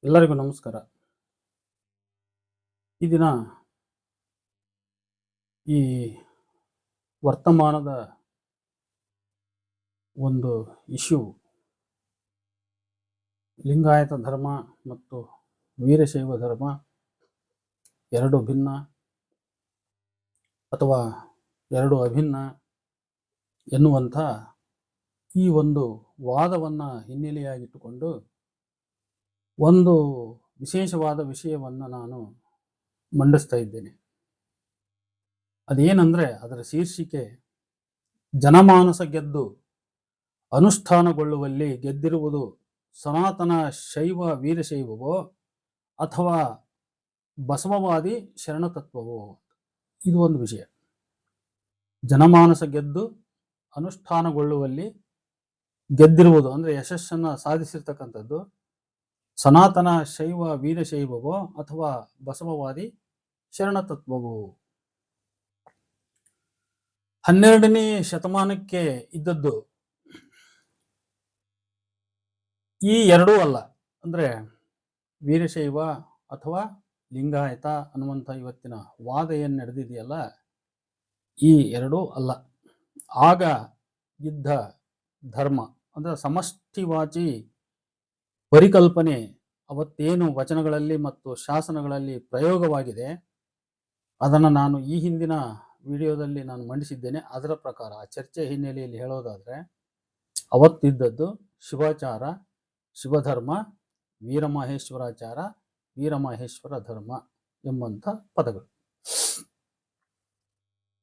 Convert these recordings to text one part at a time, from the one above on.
ಎಲ್ಲರಿಗೂ ನಮಸ್ಕಾರ. ಈ ದಿನ ಈ ವರ್ತಮಾನದ ಒಂದು ಇಶ್ಯೂ ಲಿಂಗಾಯತ ಧರ್ಮ ಮತ್ತು ವೀರಶೈವ ಧರ್ಮ ಎರಡು ಭಿನ್ನ ಅಥವಾ ಎರಡು ಅಭಿನ್ನ ಎನ್ನುವಂಥ ಈ ಒಂದು ವಾದವನ್ನು ಹಿನ್ನೆಲೆಯಾಗಿಟ್ಟುಕೊಂಡು ಒಂದು ವಿಶೇಷವಾದ ವಿಷಯವನ್ನು ನಾನು ಮಂಡಿಸ್ತಾ ಇದ್ದೇನೆ. ಅದೇನೆಂದರೆ ಅದರ ಶೀರ್ಷಿಕೆ ಜನಮಾನಸ ಗೆದ್ದು ಅನುಷ್ಠಾನಗೊಳ್ಳುವಲ್ಲಿ ಗೆದ್ದಿರುವುದು ಸನಾತನ ಶೈವ ವೀರಶೈವವೋ ಅಥವಾ ಬಸವವಾದಿ ಶರಣತತ್ವವೋ. ಇದು ಒಂದು ವಿಷಯ. ಜನಮಾನಸ ಗೆದ್ದು ಅನುಷ್ಠಾನಗೊಳ್ಳುವಲ್ಲಿ ಗೆದ್ದಿರುವುದು ಅಂದರೆ ಯಶಸ್ಸನ್ನು ಸಾಧಿಸಿರ್ತಕ್ಕಂಥದ್ದು ಸನಾತನ ಶೈವ ವೀರಶೈವವೋ ಅಥವಾ ಬಸವವಾದಿ ಶರಣತತ್ವವೋ. 12ನೇ ಶತಮಾನಕ್ಕೆ ಇದ್ದದ್ದು ಈ ಎರಡೂ ಅಲ್ಲ. ಅಂದರೆ ವೀರಶೈವ ಅಥವಾ ಲಿಂಗಾಯತ ಅನ್ನುವಂಥ ಇವತ್ತಿನ ವಾದ ಏನು ನಡೆದಿದೆಯಲ್ಲ, ಈ ಎರಡೂ ಅಲ್ಲ. ಆಗ ಇದ್ದ ಧರ್ಮ ಅಂದರೆ ಸಮಷ್ಟಿವಾಚಿ ಪರಿಕಲ್ಪನೆ ಅವತ್ತೇನು ವಚನಗಳಲ್ಲಿ ಮತ್ತು ಶಾಸನಗಳಲ್ಲಿ ಪ್ರಯೋಗವಾಗಿದೆ ಅದನ್ನು ನಾನು ಈ ಹಿಂದಿನ ವಿಡಿಯೋದಲ್ಲಿ ನಾನು ಮಂಡಿಸಿದ್ದೇನೆ. ಅದರ ಪ್ರಕಾರ ಚರ್ಚೆ ಹಿನ್ನೆಲೆಯಲ್ಲಿ ಹೇಳೋದಾದರೆ ಅವತ್ತಿದ್ದದ್ದು ಶಿವಾಚಾರ, ಶಿವಧರ್ಮ, ವೀರಮಹೇಶ್ವರಾಚಾರ, ವೀರಮಹೇಶ್ವರ ಧರ್ಮ ಎಂಬಂಥ ಪದಗಳು.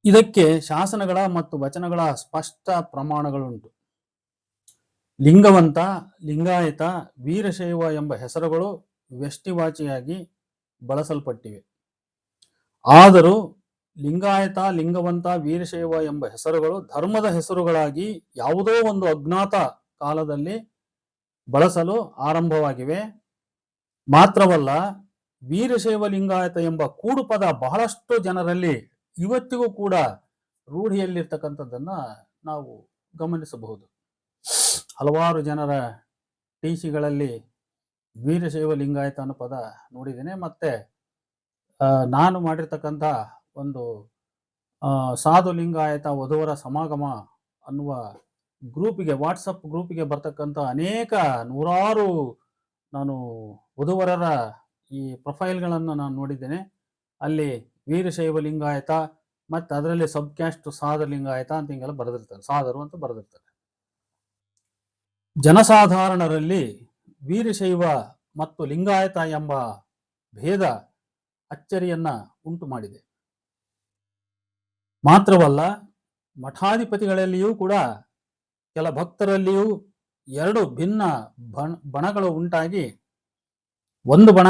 ಇದಕ್ಕೆ ಶಾಸನಗಳ ಮತ್ತು ವಚನಗಳ ಸ್ಪಷ್ಟ ಪ್ರಮಾಣಗಳುಂಟು. ಲಿಂಗವಂತ, ಲಿಂಗಾಯತ, ವೀರಶೈವ ಎಂಬ ಹೆಸರುಗಳು ವ್ಯಷ್ಟಿವಾಚಿಯಾಗಿ ಬಳಸಲ್ಪಟ್ಟಿವೆ. ಆದರೂ ಲಿಂಗಾಯತ, ಲಿಂಗವಂತ, ವೀರಶೈವ ಎಂಬ ಹೆಸರುಗಳು ಧರ್ಮದ ಹೆಸರುಗಳಾಗಿ ಯಾವುದೋ ಒಂದು ಅಜ್ಞಾತ ಕಾಲದಲ್ಲಿ ಬಳಸಲು ಆರಂಭವಾಗಿವೆ. ಮಾತ್ರವಲ್ಲ, ವೀರಶೈವ ಲಿಂಗಾಯತ ಎಂಬ ಕೂಡು ಪದ ಬಹಳಷ್ಟು ಜನರಲ್ಲಿ ಇವತ್ತಿಗೂ ಕೂಡ ರೂಢಿಯಲ್ಲಿರ್ತಕ್ಕಂಥದ್ದನ್ನು ನಾವು ಗಮನಿಸಬಹುದು. ಹಲವಾರು ಜನರ ಟೀಸಿಗಳಲ್ಲಿ ವೀರಶೈವ ಲಿಂಗಾಯತ ಅನ್ನೋ ಪದ ನೋಡಿದ್ದೇನೆ. ಮತ್ತೆ ನಾನು ಮಾಡಿರ್ತಕ್ಕಂಥ ಒಂದು ಸಾಧು ಲಿಂಗಾಯತ ವಧುವರ ಸಮಾಗಮ ಅನ್ನುವ ಗ್ರೂಪಿಗೆ, ವಾಟ್ಸಪ್ ಗ್ರೂಪಿಗೆ ಬರ್ತಕ್ಕಂಥ ಅನೇಕ ನೂರಾರು ನಾನು ವಧುವರರ ಈ ಪ್ರೊಫೈಲ್ಗಳನ್ನು ನಾನು ನೋಡಿದ್ದೇನೆ. ಅಲ್ಲಿ ವೀರಶೈವ ಲಿಂಗಾಯತ ಮತ್ತು ಅದರಲ್ಲಿ ಸಬ್ ಕ್ಯಾಸ್ಟ್ ಸಾಧು ಲಿಂಗಾಯತ ಅಂತ ಹಿಂಗೆಲ್ಲ ಬರೆದಿರ್ತಾರೆ, ಸಾಧರು ಅಂತ ಬರೆದಿರ್ತಾರೆ. ಜನಸಾಧಾರಣರಲ್ಲಿ ವೀರಶೈವ ಮತ್ತು ಲಿಂಗಾಯತ ಎಂಬ ಭೇದ ಅಚ್ಚರಿಯನ್ನ ಉಂಟು ಮಾಡಿದೆ. ಮಾತ್ರವಲ್ಲ, ಮಠಾಧಿಪತಿಗಳಲ್ಲಿಯೂ ಕೂಡ ಕೆಲ ಭಕ್ತರಲ್ಲಿಯೂ ಎರಡು ಭಿನ್ನ ಬಣಗಳು ಉಂಟಾಗಿ, ಒಂದು ಬಣ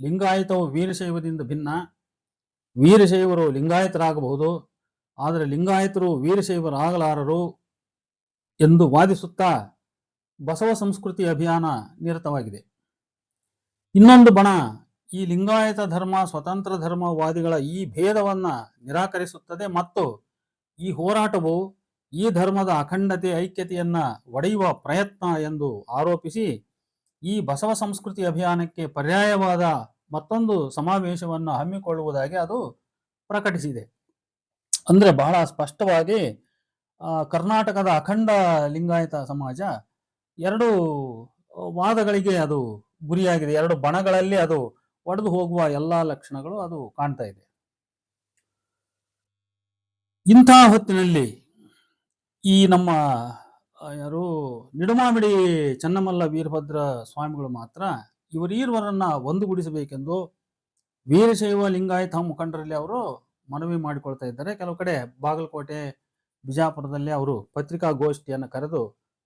ಲಿಂಗಾಯತವು ವೀರಶೈವದಿಂದ ಭಿನ್ನ, ವೀರಶೈವರು ಲಿಂಗಾಯತರಾಗಬಹುದು, ಆದರೆ ಲಿಂಗಾಯತರು ವೀರಶೈವರಾಗಲಾರರು ಎಂದು ವಾದಿಸುತ್ತಾ ಬಸವ ಸಂಸ್ಕೃತಿ ಅಭಿಯಾನ ನಿರತವಾಗಿದೆ. ಇನ್ನೊಂದು ಬಣ ಈ ಲಿಂಗಾಯತ ಧರ್ಮ ಸ್ವತಂತ್ರ ಧರ್ಮವಾದಿಗಳ ಈ ಭೇದವನ್ನು ನಿರಾಕರಿಸುತ್ತದೆ ಮತ್ತು ಈ ಹೋರಾಟವು ಈ ಧರ್ಮದ ಅಖಂಡತೆ, ಐಕ್ಯತೆಯನ್ನ ಒಡೆಯುವ ಪ್ರಯತ್ನ ಎಂದು ಆರೋಪಿಸಿ ಈ ಬಸವ ಸಂಸ್ಕೃತಿ ಅಭಿಯಾನಕ್ಕೆ ಪರ್ಯಾಯವಾದ ಮತ್ತೊಂದು ಸಮಾವೇಶವನ್ನು ಹಮ್ಮಿಕೊಳ್ಳುವುದಾಗಿ ಅದು ಪ್ರಕಟಿಸಿದೆ. ಅಂದರೆ ಬಹಳ ಸ್ಪಷ್ಟವಾಗಿ ಕರ್ನಾಟಕದ ಅಖಂಡ ಲಿಂಗಾಯತ ಸಮಾಜ ಎರಡು ವಾದಗಳಿಗೆ ಅದು ಗುರಿಯಾಗಿದೆ. ಎರಡು ಬಣಗಳಲ್ಲಿ ಅದು ಒಡೆದು ಹೋಗುವ ಎಲ್ಲ ಲಕ್ಷಣಗಳು ಅದು ಕಾಣ್ತಾ ಇದೆ. ಇಂಥ ಹೊತ್ತಿನಲ್ಲಿ ಈ ನಮ್ಮ ಯಾರು ನಿಡುಮಾಮಿಡಿ ಚನ್ನಮಲ್ಲ ವೀರಭದ್ರ ಸ್ವಾಮಿಗಳು ಮಾತ್ರ ಇವರೀರ್ವರನ್ನ ಒಂದುಗೂಡಿಸಬೇಕೆಂದು ವೀರಶೈವ ಲಿಂಗಾಯತ ಮುಖಂಡರಲ್ಲಿ ಅವರು ಮನವಿ ಮಾಡಿಕೊಳ್ತಾ ಇದ್ದಾರೆ. ಕೆಲವು ಕಡೆ ಬಾಗಲಕೋಟೆ, ಬಿಜಾಪುರದಲ್ಲಿ ಅವರು ಪತ್ರಿಕಾಗೋಷ್ಠಿಯನ್ನು ಕರೆದು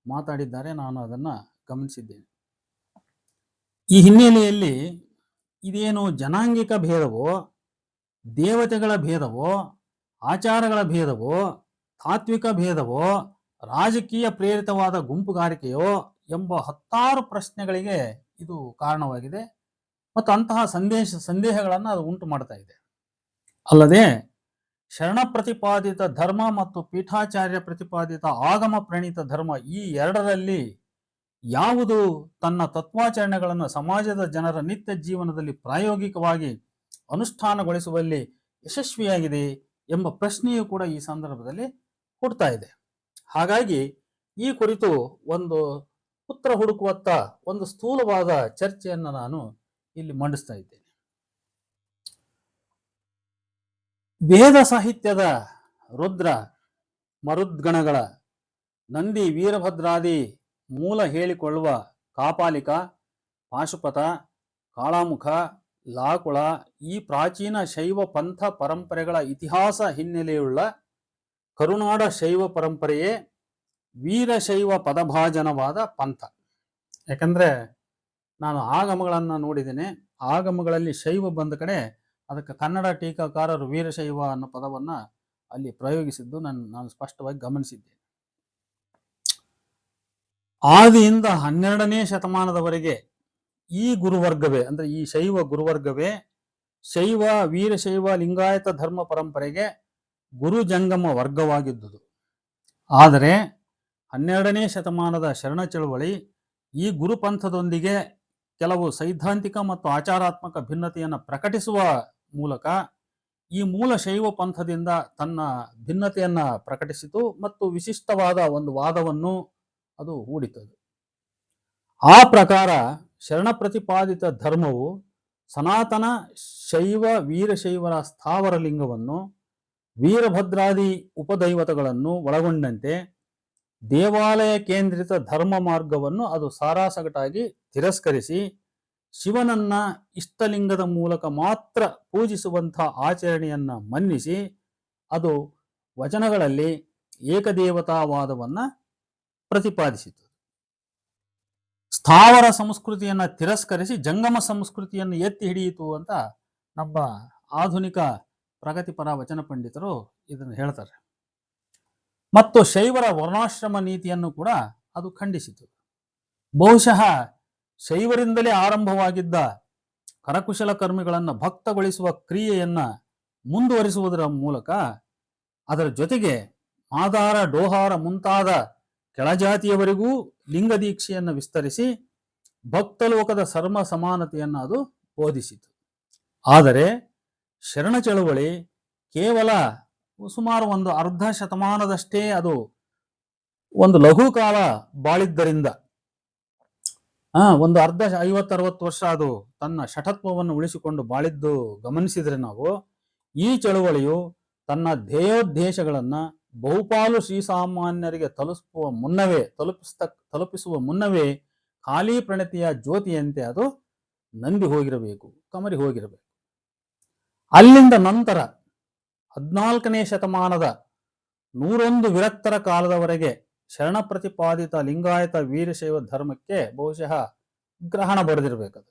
ಮಾತಾಡಿದ್ದಾರೆ. ನಾನು ಅದನ್ನು ಗಮನಿಸಿದ್ದೇನೆ. ಈ ಹಿನ್ನೆಲೆಯಲ್ಲಿ ಇದೇನು ಜನಾಂಗಿಕ ಭೇದವೋ, ದೇವತೆಗಳ ಭೇದವೋ, ಆಚಾರಗಳ ಭೇದವೋ, ತಾತ್ವಿಕ ಭೇದವೋ, ರಾಜಕೀಯ ಪ್ರೇರಿತವಾದ ಗುಂಪುಗಾರಿಕೆಯೋ ಎಂಬ ಹತ್ತಾರು ಪ್ರಶ್ನೆಗಳಿಗೆ ಇದು ಕಾರಣವಾಗಿದೆ ಮತ್ತು ಅಂತಹ ಸಂದೇಹಗಳನ್ನು ಅದು ಉಂಟು ಮಾಡ್ತಾ ಇದೆ. ಅಲ್ಲದೆ ಶರಣ ಪ್ರತಿಪಾದಿತ ಧರ್ಮ ಮತ್ತು ಪೀಠಾಚಾರ್ಯ ಪ್ರತಿಪಾದಿತ ಆಗಮ ಪ್ರಣೀತ ಧರ್ಮ ಈ ಎರಡರಲ್ಲಿ ಯಾವುದು ತನ್ನ ತತ್ವಾಚರಣೆಗಳನ್ನು ಸಮಾಜದ ಜನರ ನಿತ್ಯ ಜೀವನದಲ್ಲಿ ಪ್ರಾಯೋಗಿಕವಾಗಿ ಅನುಷ್ಠಾನಗೊಳಿಸುವಲ್ಲಿ ಯಶಸ್ವಿಯಾಗಿದೆ ಎಂಬ ಪ್ರಶ್ನೆಯೂ ಕೂಡ ಈ ಸಂದರ್ಭದಲ್ಲಿ ಹುಡ್ತಾ ಇದೆ. ಹಾಗಾಗಿ ಈ ಕುರಿತು ಒಂದು ಉತ್ತರ ಹುಡುಕುವತ್ತ ಒಂದು ಸ್ಥೂಲವಾದ ಚರ್ಚೆಯನ್ನು ನಾನು ಇಲ್ಲಿ ಮಂಡಿಸ್ತಾ ಇದ್ದೇನೆ. ವೇದ ಸಾಹಿತ್ಯದ ರುದ್ರ ಮರುದ್ಗಣಗಳ ನಂದಿ ವೀರಭದ್ರಾದಿ ಮೂಲ ಹೇಳಿಕೊಳ್ಳುವ ಕಾಪಾಲಿಕ, ಪಾಶುಪತ, ಕಾಳಾಮುಖ, ಲಾಕುಳ ಈ ಪ್ರಾಚೀನ ಶೈವ ಪಂಥ ಪರಂಪರೆಗಳ ಇತಿಹಾಸ ಹಿನ್ನೆಲೆಯುಳ್ಳ ಕರುನಾಡ ಶೈವ ಪರಂಪರೆಯೇ ವೀರಶೈವ ಪದಭಾಜನವಾದ ಪಂಥ. ಯಾಕಂದ್ರೆ ನಾನು ಆಗಮಗಳನ್ನು ನೋಡಿದ್ದೇನೆ. ಆಗಮಗಳಲ್ಲಿ ಶೈವ ಬಂದ ಕಡೆ ಅದಕ್ಕೆ ಕನ್ನಡ ಟೀಕಾಕಾರರು ವೀರಶೈವ ಅನ್ನೋ ಪದವನ್ನ ಅಲ್ಲಿ ಪ್ರಯೋಗಿಸಿದ್ದು ನಾನು ಸ್ಪಷ್ಟವಾಗಿ ಗಮನಿಸಿದ್ದೇನೆ. ಆದಿಯಿಂದ 12ನೇ ಶತಮಾನದವರೆಗೆ ಈ ಗುರುವರ್ಗವೇ ಅಂದ್ರೆ ಈ ಶೈವ ಗುರುವರ್ಗವೇ ಶೈವ, ವೀರಶೈವ, ಲಿಂಗಾಯತ ಧರ್ಮ ಪರಂಪರೆಗೆ ಗುರು ಜಂಗಮ ವರ್ಗವಾಗಿದ್ದುದು. ಆದರೆ 12ನೇ ಶತಮಾನದ ಶರಣ ಚಳುವಳಿ ಈ ಗುರುಪಂಥದೊಂದಿಗೆ ಕೆಲವು ಸೈದ್ಧಾಂತಿಕ ಮತ್ತು ಆಚಾರಾತ್ಮಕ ಭಿನ್ನತೆಯನ್ನು ಪ್ರಕಟಿಸುವ ಮೂಲಕ ಈ ಮೂಲ ಶೈವ ಪಂಥದಿಂದ ತನ್ನ ಭಿನ್ನತೆಯನ್ನ ಪ್ರಕಟಿಸಿತು ಮತ್ತು ವಿಶಿಷ್ಟವಾದ ಒಂದು ವಾದವನ್ನು ಅದು ಹೂಡಿತದು. ಆ ಪ್ರಕಾರ ಶರಣ ಪ್ರತಿಪಾದಿತ ಧರ್ಮವು ಸನಾತನ ಶೈವ ವೀರಶೈವರ ಸ್ಥಾವರ ಲಿಂಗವನ್ನು, ವೀರಭದ್ರಾದಿ ಉಪದೈವತಗಳನ್ನು ಒಳಗೊಂಡಂತೆ ದೇವಾಲಯ ಕೇಂದ್ರಿತ ಧರ್ಮ ಮಾರ್ಗವನ್ನು ಅದು ಸಾರಾಸಗಟಾಗಿ ತಿರಸ್ಕರಿಸಿ ಶಿವನನ್ನ ಇಷ್ಟಲಿಂಗದ ಮೂಲಕ ಮಾತ್ರ ಪೂಜಿಸುವಂತಹ ಆಚರಣೆಯನ್ನ ಮನ್ನಿಸಿ ಅದು ವಚನಗಳಲ್ಲಿ ಏಕದೇವತಾವಾದವನ್ನ ಪ್ರತಿಪಾದಿಸಿತು. ಸ್ಥಾವರ ಸಂಸ್ಕೃತಿಯನ್ನ ತಿರಸ್ಕರಿಸಿ ಜಂಗಮ ಸಂಸ್ಕೃತಿಯನ್ನು ಎತ್ತಿ ಹಿಡಿಯಿತು ಅಂತ ನಮ್ಮ ಆಧುನಿಕ ಪ್ರಗತಿಪರ ವಚನ ಪಂಡಿತರು ಇದನ್ನು ಹೇಳ್ತಾರೆ. ಮತ್ತು ಶೈವರ ವರ್ಣಾಶ್ರಮ ನೀತಿಯನ್ನು ಕೂಡ ಅದು ಖಂಡಿಸಿತು. ಬಹುಶಃ ಶೈವರಿಂದಲೇ ಆರಂಭವಾಗಿದ್ದ ಕರಕುಶಲ ಕರ್ಮಿಗಳನ್ನು ಭಕ್ತಗೊಳಿಸುವ ಕ್ರಿಯೆಯನ್ನ ಮುಂದುವರಿಸುವುದರ ಮೂಲಕ ಅದರ ಜೊತೆಗೆ ಮಾದಾರ, ಡೋಹಾರ ಮುಂತಾದ ಕೆಳಜಾತಿಯವರಿಗೂ ಲಿಂಗ ದೀಕ್ಷೆಯನ್ನು ವಿಸ್ತರಿಸಿ ಭಕ್ತಲೋಕದ ಸರ್ಮ ಸಮಾನತೆಯನ್ನು ಅದು ಬೋಧಿಸಿತು. ಆದರೆ ಶರಣ ಚಳುವಳಿ ಕೇವಲ ಸುಮಾರು ಒಂದು ಅರ್ಧ ಶತಮಾನದಷ್ಟೇ ಅದು ಒಂದು ಲಘು ಕಾಲ ಬಾಳಿದ್ದರಿಂದ ಒಂದು ಅರ್ಧ 50-60 ವರ್ಷ ಅದು ತನ್ನ ಶಠತ್ವವನ್ನು ಉಳಿಸಿಕೊಂಡು ಬಾಳಿದ್ದು ಗಮನಿಸಿದ್ರೆ ನಾವು ಈ ಚಳುವಳಿಯು ತನ್ನ ಧ್ಯೇಯೋದ್ದೇಶಗಳನ್ನ ಬಹುಪಾಲು ಶ್ರೀಸಾಮಾನ್ಯರಿಗೆ ತಲುಪಿಸುವ ಮುನ್ನವೇ ಖಾಲಿ ಪ್ರಣತಿಯ ಜ್ಯೋತಿಯಂತೆ ಅದು ನಂದಿ ಹೋಗಿರಬೇಕು, ಕಮರಿ ಹೋಗಿರಬೇಕು. ಅಲ್ಲಿಂದ ನಂತರ 14ನೇ ಶತಮಾನದ 101 ವಿರಕ್ತರ ಕಾಲದವರೆಗೆ ಶರಣ ಪ್ರತಿಪಾದಿತ ಲಿಂಗಾಯತ ವೀರಶೈವ ಧರ್ಮಕ್ಕೆ ಬಹುಶಃ ಗ್ರಹಣ ಬರೆದಿರಬೇಕದು.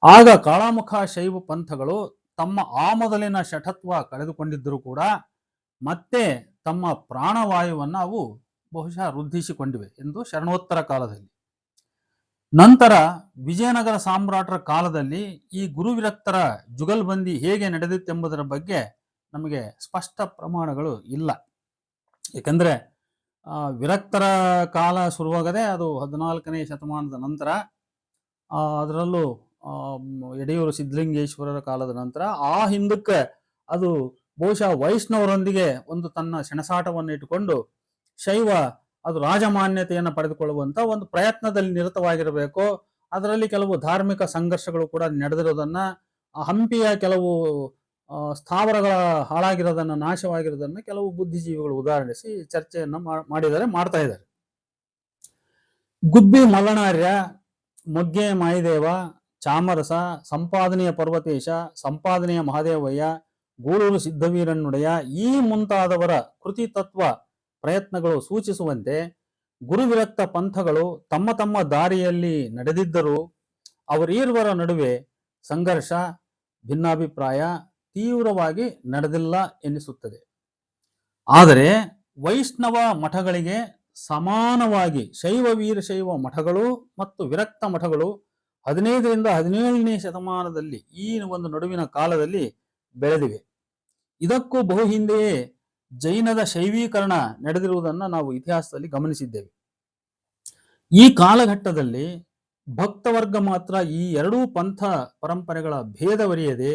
ಆಗ ಕಾಳಾಮುಖ ಶೈವ ಪಂಥಗಳು ತಮ್ಮ ಆ ಮೊದಲಿನ ಶಠತ್ವ ಕಳೆದುಕೊಂಡಿದ್ದರೂ ಕೂಡ ಮತ್ತೆ ತಮ್ಮ ಪ್ರಾಣವಾಯುವನ್ನು ಅವು ಬಹುಶಃ ವೃದ್ಧಿಸಿಕೊಂಡಿವೆ ಎಂದು ಶರಣೋತ್ತರ ಕಾಲದಲ್ಲಿ. ನಂತರ ವಿಜಯನಗರ ಸಾಮ್ರಾಟರ ಕಾಲದಲ್ಲಿ ಈ ಗುರುವಿರಕ್ತರ ಜುಗಲ್ಬಂದಿ ಹೇಗೆ ನಡೆದಿತ್ತೆಂಬುದರ ಬಗ್ಗೆ ನಮಗೆ ಸ್ಪಷ್ಟ ಪ್ರಮಾಣಗಳು ಇಲ್ಲ. ಏಕೆಂದರೆ ವಿರಕ್ತರ ಕಾಲ ಶುರುವಾಗದೆ ಅದು 14ನೇ ಶತಮಾನದ ನಂತರ, ಅದರಲ್ಲೂ ಯಡಿಯೂರು ಸಿದ್ಧಲಿಂಗೇಶ್ವರರ ಕಾಲದ ನಂತರ. ಆ ಹಿಂದಕ್ಕೆ ಅದು ಬಹುಶಃ ವೈಷ್ಣವರೊಂದಿಗೆ ಒಂದು ತನ್ನ ಸೆಣಸಾಟವನ್ನು ಇಟ್ಟುಕೊಂಡು ಶೈವ ಅದು ರಾಜಮಾನ್ಯತೆಯನ್ನು ಪಡೆದುಕೊಳ್ಳುವಂತ ಒಂದು ಪ್ರಯತ್ನದಲ್ಲಿ ನಿರತವಾಗಿರಬೇಕು. ಅದರಲ್ಲಿ ಕೆಲವು ಧಾರ್ಮಿಕ ಸಂಘರ್ಷಗಳು ಕೂಡ ನಡೆದಿರೋದನ್ನ, ಹಂಪಿಯ ಕೆಲವು ಸ್ಥಾವರಗಳ ಹಾಳಾಗಿರೋದನ್ನ, ನಾಶವಾಗಿರೋದನ್ನ ಕೆಲವು ಬುದ್ಧಿಜೀವಿಗಳು ಉದಾಹರಿಸಿ ಚರ್ಚೆಯನ್ನು ಮಾಡ್ತಾ ಇದ್ದಾರೆ. ಗುಬ್ಬಿ ಮಲ್ಲನಾರ್ಯ, ಮೊಗ್ಗೆ ಮಾಯಿದೇವ, ಚಾಮರಸ, ಸಂಪಾದನೆಯ ಪರ್ವತೇಶ, ಸಂಪಾದನೆಯ ಮಹಾದೇವಯ್ಯ, ಗೂಳೂರು ಸಿದ್ಧವೀರಣ್ಣುಡೆಯ ಈ ಮುಂತಾದವರ ಕೃತಿ ತತ್ವ ಪ್ರಯತ್ನಗಳು ಸೂಚಿಸುವಂತೆ ಗುರುವಿರಕ್ತ ಪಂಥಗಳು ತಮ್ಮ ತಮ್ಮ ದಾರಿಯಲ್ಲಿ ನಡೆದಿದ್ದರೂ ಅವರೀರ್ವರ ನಡುವೆ ಸಂಘರ್ಷ, ಭಿನ್ನಾಭಿಪ್ರಾಯ ತೀವ್ರವಾಗಿ ನಡೆದಿಲ್ಲ ಎನ್ನಿಸುತ್ತದೆ. ಆದರೆ ವೈಷ್ಣವ ಮಠಗಳಿಗೆ ಸಮಾನವಾಗಿ ಶೈವ ವೀರಶೈವ ಮಠಗಳು ಮತ್ತು ವಿರಕ್ತ ಮಠಗಳು 15ರಿಂದ 17ನೇ ಶತಮಾನದಲ್ಲಿ ಈ ಒಂದು ನಡುವಿನ ಕಾಲದಲ್ಲಿ ಬೆಳೆದಿವೆ. ಇದಕ್ಕೂ ಬಹು ಹಿಂದೆಯೇ ಜೈನದ ಶೈವೀಕರಣ ನಡೆದಿರುವುದನ್ನು ನಾವು ಇತಿಹಾಸದಲ್ಲಿ ಗಮನಿಸಿದ್ದೇವೆ. ಈ ಕಾಲಘಟ್ಟದಲ್ಲಿ ಭಕ್ತವರ್ಗ ಮಾತ್ರ ಈ ಎರಡೂ ಪಂಥ ಪರಂಪರೆಗಳ ಭೇದವರಿಯದೆ